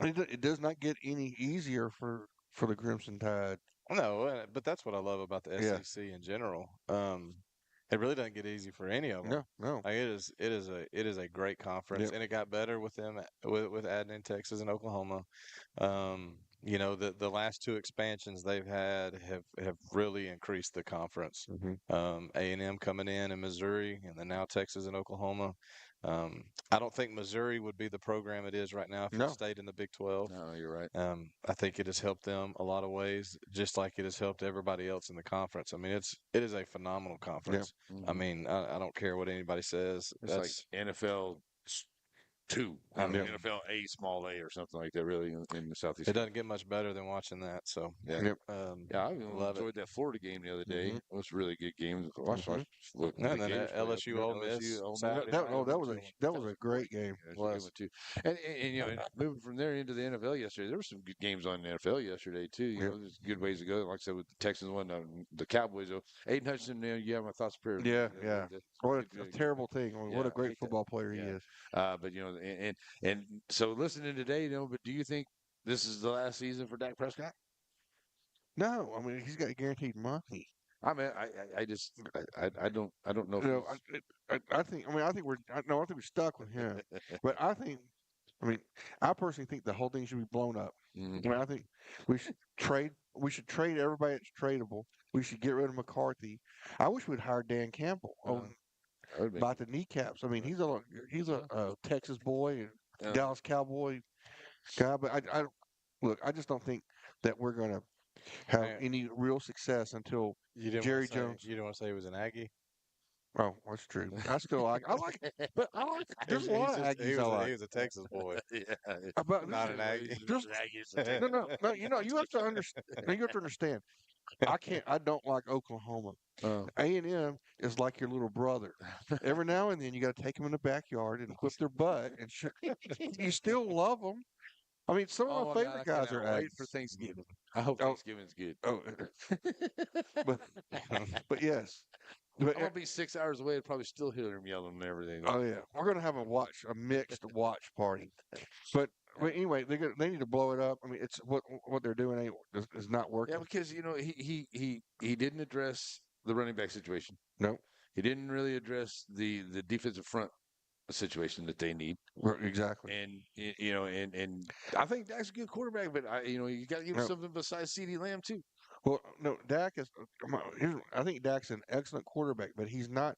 it does not get any easier for the Crimson Tide. No, but that's what I love about the Yeah. SEC in general. It really doesn't get easy for any of them. No. Like it is a great conference, Yep. and it got better with them with adding in Texas and Oklahoma. The last two expansions they've had have really increased the conference. Mhm. A&M coming in Missouri, and then now Texas and Oklahoma. I don't think Missouri would be the program it is right now if it No. stayed in the Big 12. No, you're right. I think it has helped them a lot of ways, just like it has helped everybody else in the conference. I mean, it is a phenomenal conference. I Mhm. mean, I don't care what anybody says. It's like That's NFL 2, I mean, Yep. NFL A small A or something like that. Really in the Southeast. it doesn't get much better than watching that. So Yeah. Yep. Yeah, I love it. enjoyed that Florida game the other day. Mhm. It was a really good game. Watch Mhm. look, And the then Gators play up LSU there. Ole Miss Ole Miss. Saturday That night. was a great game. Yeah, that's a good one too. And and moving from there into the NFL yesterday, there were some good games on the NFL yesterday too. You Yep. know, there's good ways to go. Like I said, with the Texans won, the Cowboys. Though, Aiden Hutchinson, you have my thoughts, prayers. Yeah, man. yeah. That's What good, a good. terrible thing. I mean, what Yeah, a I great hate that. football player he Yeah. is. But and so listening today, but do you think this is the last season for Dak Prescott? No, I mean he's got guaranteed money. I mean, I just I don't know. You know, I think we're stuck with him. But I mean, I personally think the whole thing should be blown up. Mhm. I mean, I think we should trade everybody that's tradable. We should get rid of McCarthy. I wish we'd hired Dan Campbell That would be- about the kneecaps. I mean, he's a Texas boy and Yeah. Dallas Cowboy guy, but I look, I just don't think that we're gonna have Man. any real success until You didn't Jerry want to say, Jones. You didn't want to say he was an Aggie. Oh, that's true. I still like. But I like. There's a lot of Aggies I like. He was a Texas boy. yeah. But Not an Aggie. no. You have to understand. You have to understand. I don't like Oklahoma. A&M is like your little brother. Every now and then you got to take them in the backyard and whip their butt, and you still love them. I mean, some of my favorite guys are wait Aggies. for Thanksgiving. I hope Oh. Thanksgiving's good. Oh, but but yes. But, I'm gonna be 6 hours away and probably still hear them yelling and everything. oh yeah, we're gonna have a mixed watch party. But anyway, they need to blow it up. I mean, it's what they're doing is not working. Yeah, because he didn't address the running back situation. No, He didn't really address the defensive front situation that they need. exactly. And and I think Dak's a good quarterback, but you got to give him No. something besides CeeDee Lamb too. Well, no, Dak is. I think Dak's an excellent quarterback, but he's not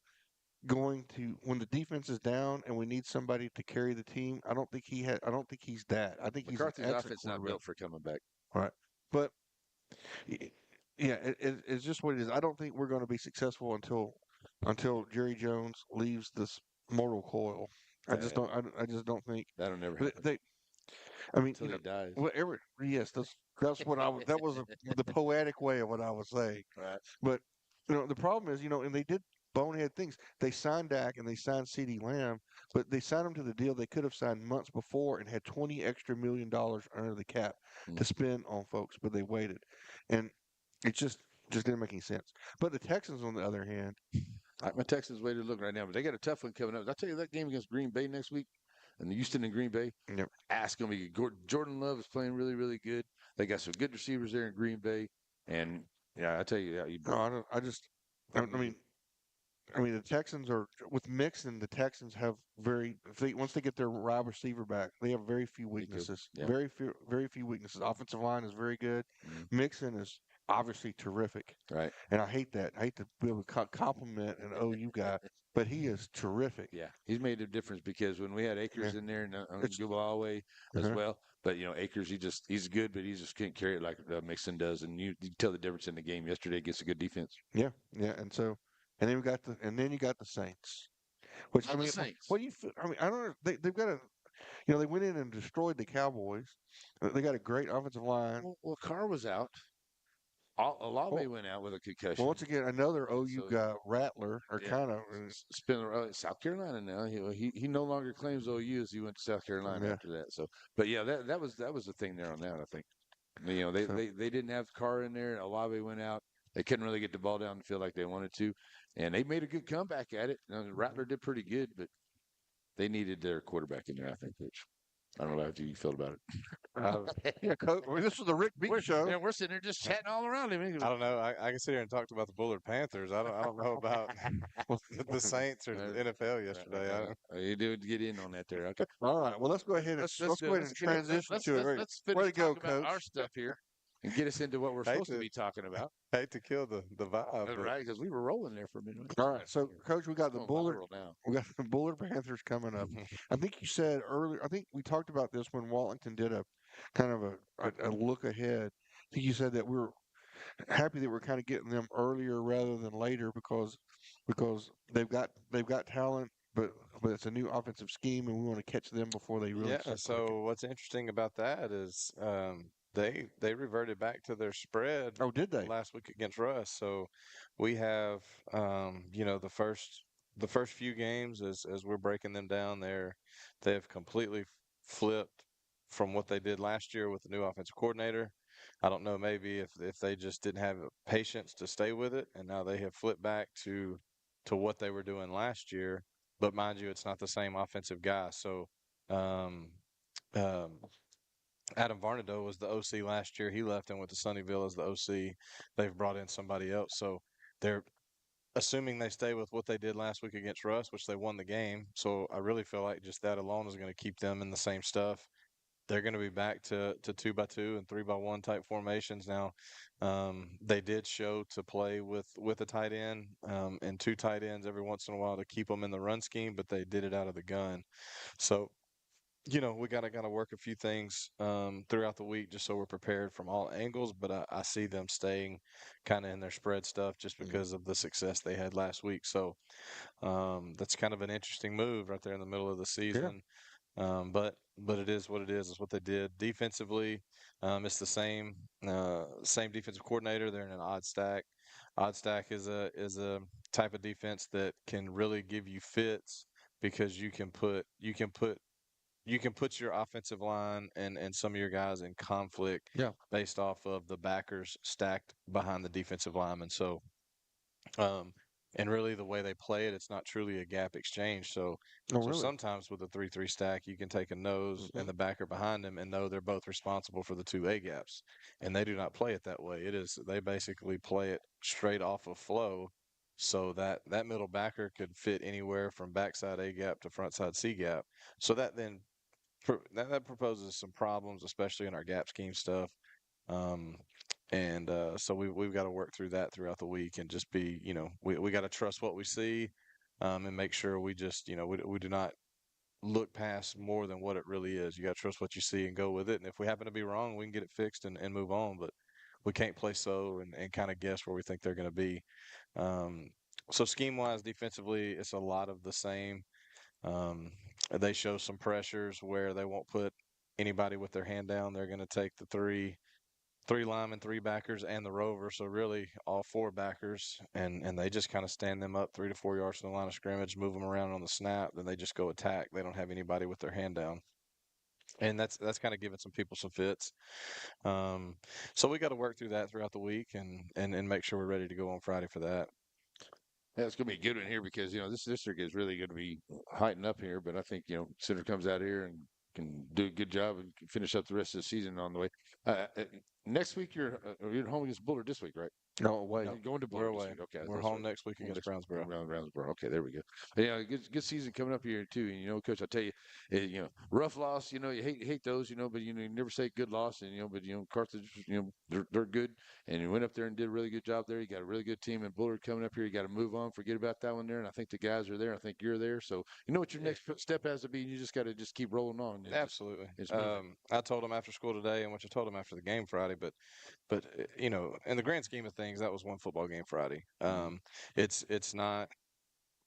going to when the defense is down and we need somebody to carry the team. I don't think I don't think he's that. I think he's an McCarthy's excellent offense not quarterback. built for coming back. Right, but yeah, it's just what it is. I don't think we're going to be successful until Jerry Jones leaves this mortal coil. I just don't think That'll never but happen I mean, until he dies. whatever. Yes, that's what I was. That was the poetic way of what I was saying. Right. But the problem is, and they did bonehead things. They signed Dak and they signed CeeDee Lamb, but they signed him to the deal they could have signed months before and had $20 extra million under the cap to spend on folks, but they waited, and it just didn't make any sense. But the Texans, on the other hand, My Texans way to look right now, but they got a tough one coming up. Did I tell you that game against Green Bay next week? And Houston and Green Bay. Yep. Ask going to be good. Jordan Love is playing really, really good. They got some good receivers there in Green Bay, and yeah, I tell you, no, I mean, the Texans are with Mixon. The Texans have once they get their wide receiver back, they have very few weaknesses. Yeah. Very few weaknesses. Offensive line is very good. Mixon is obviously terrific. Right. And I hate that. I hate to be able to compliment an OU guy, but he is terrific. Yeah, he's made a difference because when we had Akers in there and Gubaway as well, but Akers he's good, but he just can't carry it like Mixon does, and you tell the difference in the game yesterday against a good defense. Yeah, and so. And then you got the Saints, which The Saints. What do you? I mean, I don't know. They've got a, they went in and destroyed the Cowboys. They got a great offensive line. Well, Carr was out. Olave went out with a concussion. Well, once again, another OU guy, Rattler, kind of spin South Carolina now. He no longer claims OU as he went to South Carolina after that. So, but yeah, that was the thing there on that. I think they didn't have Carr in there. Olave went out. They couldn't really get the ball down the field like they wanted to, and they made a good comeback at it. Rattler did pretty good, but they needed their quarterback in there, I think, Rich. I don't know how you felt about it. Yeah, Coach. Well, this is the Rick Meeks show. We're sitting there just chatting all around him. I don't know. I can sit here and talk about the Bullard Panthers. I don't know about the Saints or the NFL yesterday. You do get in on that there. Okay. All right. Well, let's go ahead and let's go ahead and transition to it. Let's finish Way to go, talking about our Coach. stuff here and get us into what we're Hate supposed to to- be talking about. hate to kill the vibe, but Right, because we were rolling there for a minute. All right. So, Coach, we got the Going Bullard. viral now. We got the Bullard Panthers coming up. I think you said earlier. I think we talked about this when Wallington did a kind of a look ahead. I think you said that we were happy that we're kind of getting them earlier rather than later because they've got talent, but it's a new offensive scheme, and we want to catch them before they really yeah. start So clicking. what's interesting about that is they reverted back to their spread Oh, did they? last week against Russ. So we have the first few games as we're breaking them down there, they have completely flipped from what they did last year with the new offensive coordinator. I don't know, maybe if they just didn't have patience to stay with it, and now they have flipped back to what they were doing last year. But mind you, it's not the same offensive guy. So um, um, Adam Varnado was the OC last year. He left and went to Sunnyvale as the OC. They've brought in somebody else. So they're assuming they stay with what they did last week against Russ, which they won the game. So I really feel like just that alone is going to keep them in the same stuff. They're going to be back to 2-by-2 and 3-by-1 type formations now. They did show to play with a tight end and two tight ends every once in a while to keep them in the run scheme, but they did it out of the gun. So we gotta work a few things throughout the week just so we're prepared from all angles. But I see them staying kind of in their spread stuff just because of the success they had last week. So that's kind of an interesting move right there in the middle of the season. But it is what it is. It's what they did defensively. It's the same defensive coordinator. They're in an odd stack. Odd stack is a type of defense that can really give you fits because you can put your offensive line and some of your guys in conflict Yeah. based off of the backers stacked behind the defensive linemen. So, um, and really the way they play it, it's not truly a gap exchange. So, Oh, so really? sometimes with a 3-3 stack, you can take a nose and the backer behind them and know they're both responsible for the two A gaps. And they do not play it that way. They basically play it straight off of flow. So that middle backer could fit anywhere from backside A gap to frontside C gap. So that proposes some problems, especially in our gap scheme stuff. Um, and so we've got to work through that throughout the week and just be, we got to trust what we see, and make sure we just, we do not look past more than what it really is. You got to trust what you see and go with it. And if we happen to be wrong, we can get it fixed and move on. But we can't play so and kind of guess where we think they're going to be. So scheme wise, defensively, it's a lot of the same. Um, they show some pressures where they won't put anybody with their hand down. They're going to take the three linemen, three backers, and the rover. So really, all four backers, and they just kind of stand them up 3 to 4 yards from the line of scrimmage, move them around on the snap. Then they just go attack. They don't have anybody with their hand down. And that's kind of giving some people some fits. So we got to work through that throughout the week and make sure we're ready to go on Friday for that. Yeah, it's going to be a good one here because, this district is really going to be heightened up here. But I think, Center comes out here and can do a good job and can finish up the rest of the season on the way. Next week, you're at home against Bullard this week, right? No way. You're going to We're Bullard this away. week. Okay, We're that's home right. next week against Brownsboro. Brownsboro. Okay, there we go. Yeah, good season coming up here too. And Coach, I tell you, rough loss. You hate those. But you never say good loss. And but Carthage, they're good. And you went up there and did a really good job there. You got a really good team in Bullard coming up here. You got to move on, forget about that one there. And I think the guys are there. I think you're there. So you know what your next step has to be. And you just got to just keep rolling on. Absolutely. It's moving. I told them after school today, and which I told them after the game Friday, but in the grand scheme of things, that was one football game Friday. It's not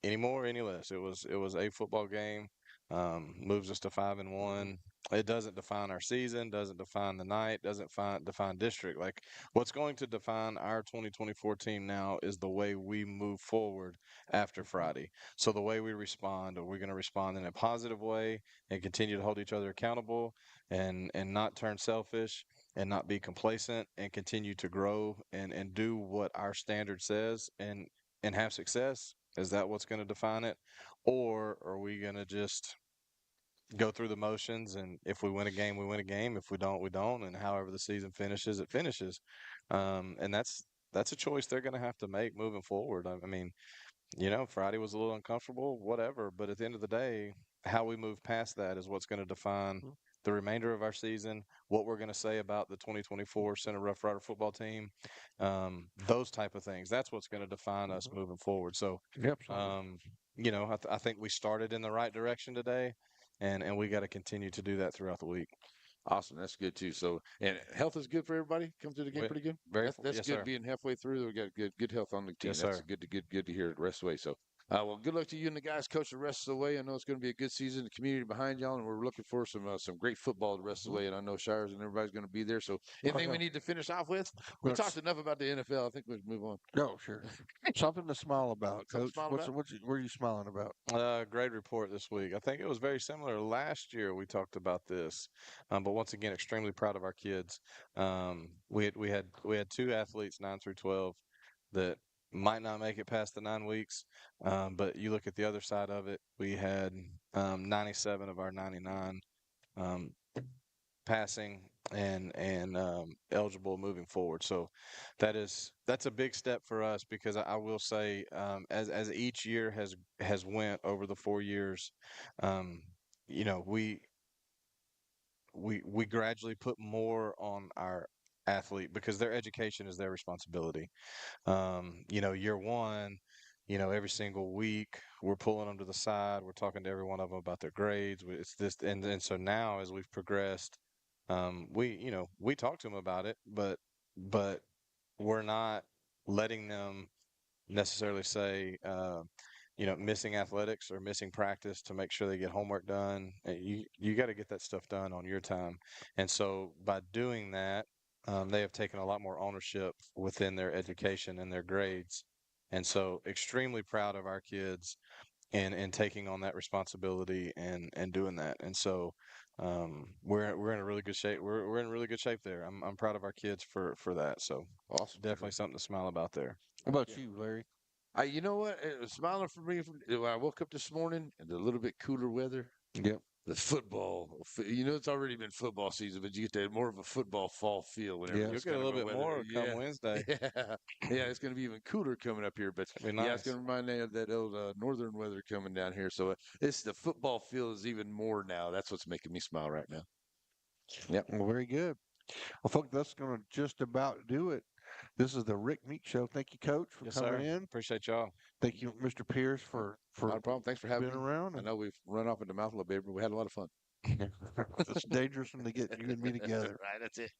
any more, any less. It was a football game. Moves us to 5-1. It doesn't define our season, doesn't define the night, doesn't define district. Like what's going to define our 2024 team now is the way we move forward after Friday. So the way we respond, are we going to respond in a positive way and continue to hold each other accountable and not turn selfish and not be complacent and continue to grow and do what our standard says and have success? Is that what's going to define it? Or are we going to just go through the motions, and if we win a game, we win a game. If we don't, we don't. And however the season finishes, it finishes. And that's a choice they're going to have to make moving forward. I mean, Friday was a little uncomfortable, whatever. But at the end of the day, how we move past that is what's going to define the remainder of our season, what we're going to say about the 2024 Center Rough Rider football team, those type of things. That's what's going to define us moving forward. So, I think we started in the right direction today, and we got to continue to do that throughout the week. Awesome. That's good too. So, and health is good for everybody. Come through the game pretty good. That's yes, good. sir. Being halfway through, we got good health on the team. Yes, That's sir. good to hear the rest of the way. So, well, good luck to you and the guys, coach, the rest of the way. I know it's going to be a good season. The community behind y'all, and we're looking for some great football the rest of the way. And I know Shires and everybody's going to be there. So, anything we need to finish off with? We talked enough about the NFL. I think we can move on. No, sure. Something to smile about, Coach. Smile What about? are you smiling about? Grade report this week. I think it was very similar. Last year we talked about this, but once again, extremely proud of our kids. We had 2 athletes 9 through 12 that might not make it past the 9 weeks, but you look at the other side of it. We had 97 of our 99 passing and eligible moving forward. So that's a big step for us, because I will say, as each year has went over the 4 years, we gradually put more on our athlete, because their education is their responsibility. Year one, every single week we're pulling them to the side. We're talking to every one of them about their grades. It's this, and so now as we've progressed, we talk to them about it, but we're not letting them necessarily say, missing athletics or missing practice to make sure they get homework done. You got to get that stuff done on your time. And so by doing that, they have taken a lot more ownership within their education and their grades. And so extremely proud of our kids and taking on that responsibility and doing that. And so we're in a really good shape. We're in really good shape there. I'm proud of our kids for that. So Awesome. definitely something to smile about there. How about you, Larry? You know what? It was smiling for me when I woke up this morning and the little bit cooler weather. Yep. The football, it's already been football season, but you get that more of a football fall feel. Whenever You'll get a little bit more come Wednesday. Yeah, it's going to be even cooler coming up here. But Be nice. Yeah, it's going to remind me of that old northern weather coming down here. So it's the football feel is even more now. That's what's making me smile right now. Yep. Well, very good. Well, folks, that's going to just about do it. This is the Rick Meeks Show. Thank you, Coach, for coming in. Appreciate y'all. Thank you, Mr. Pierce, for Not a problem. Thanks for having being me around. I know we've run off in the mouth a little bit, but we had a lot of fun. It's dangerous when they get you and me together. Right, that's it.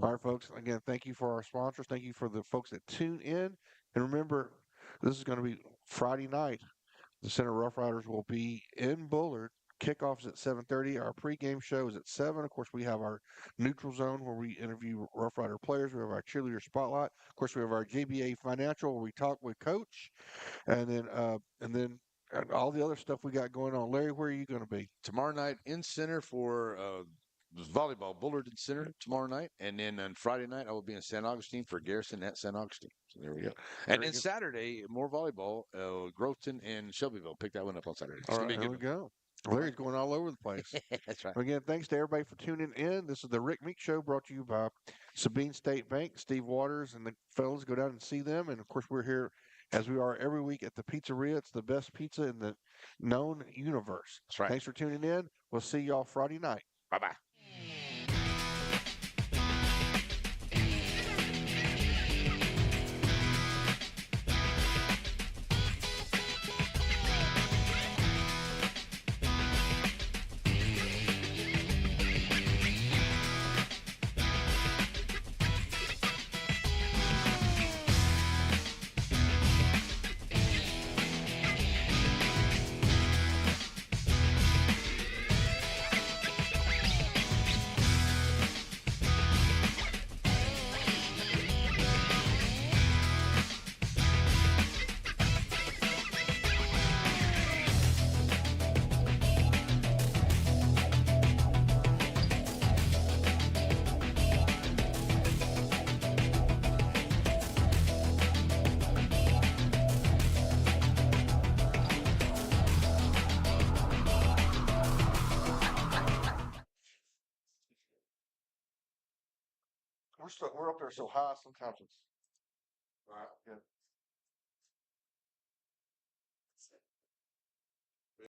All right, folks. Again, thank you for our sponsors. Thank you for the folks that tune in. And remember, this is going to be Friday night. The Center Rough Riders will be in Bullard. Kickoff is at 7:30. Our pregame show is at 7. Of course, we have our neutral zone where we interview Rough Rider players. We have our cheerleader spotlight. Of course, we have our JBA financial where we talk with Coach, and then all the other stuff we got going on. Larry, where are you going to be tomorrow night? In center for volleyball, Bullard in center tomorrow night, and then on Friday night I will be in San Augustine for Garrison at San Augustine. So there we go. And then Saturday, more volleyball, Groveton and Shelbyville. Pick that one up on Saturday. It's gonna be a good there we go. Larry's going all over the place. That's right. Again, thanks to everybody for tuning in. This is the Rick Meeks Show brought to you by Sabine State Bank. Steve Waters and the fellas, go down and see them. And, of course, we're here, as we are every week, at the Pizzeria. It's the best pizza in the known universe. That's right. Thanks for tuning in. We'll see y'all Friday night. Bye-bye. we're up there so high sometimes it's right. Yeah.